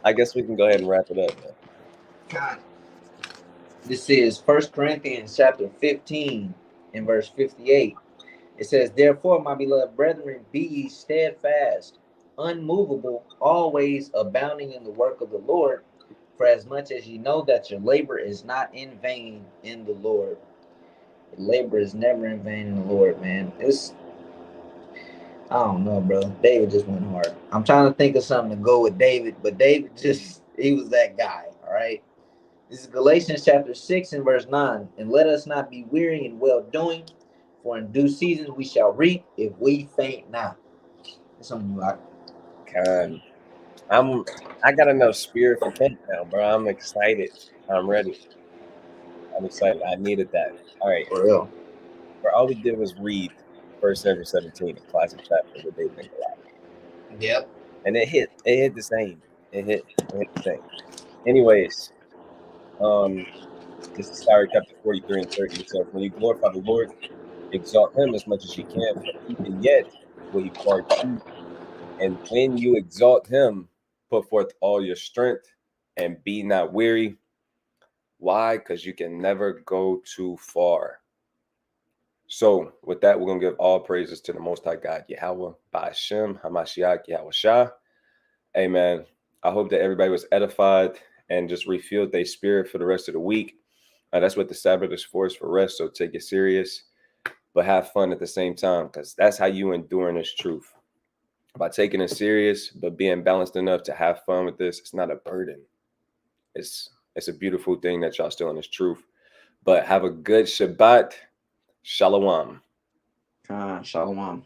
I guess we can go ahead and wrap it up, man. God. This is 1 Corinthians chapter 15 and verse 58. It says, therefore, my beloved brethren, be ye steadfast, unmovable, always abounding in the work of the Lord, for as much as ye know that your labor is not in vain in the Lord. Labor is never in vain in the Lord, man. I don't know, bro. David just went hard. I'm trying to think of something to go with David, but David he was that guy, all right? This is Galatians chapter 6 and verse 9. And let us not be weary in well-doing, for in due season we shall reap if we faint not. It's something you like. I got enough spirit for camp now, bro. I'm excited. I'm ready. I'm excited. I needed that. All right. For real. Bro, all we did was read 1 Samuel 17, a classic chapter with David and Goliath. Yep. And it hit the same. It hit the same. Anyways, this is Sirach chapter 43 and 30. It says, when you glorify the Lord, exalt him as much as you can, for even yet will he pardon you. And when you exalt him, put forth all your strength and be not weary. Why? Because you can never go too far. So with that, we're going to give all praises to the Most High God, Yahweh, Ba'ashem, Hamashiach, Yahweh Shah. Amen. I hope that everybody was edified and just refueled their spirit for the rest of the week. That's what the Sabbath is for rest. So take it serious, but have fun at the same time, because that's how you endure in this truth. By taking it serious, but being balanced enough to have fun with this. It's not a burden. It's a beautiful thing that y'all still in this truth. But have a good Shabbat. Shalom. Shalom.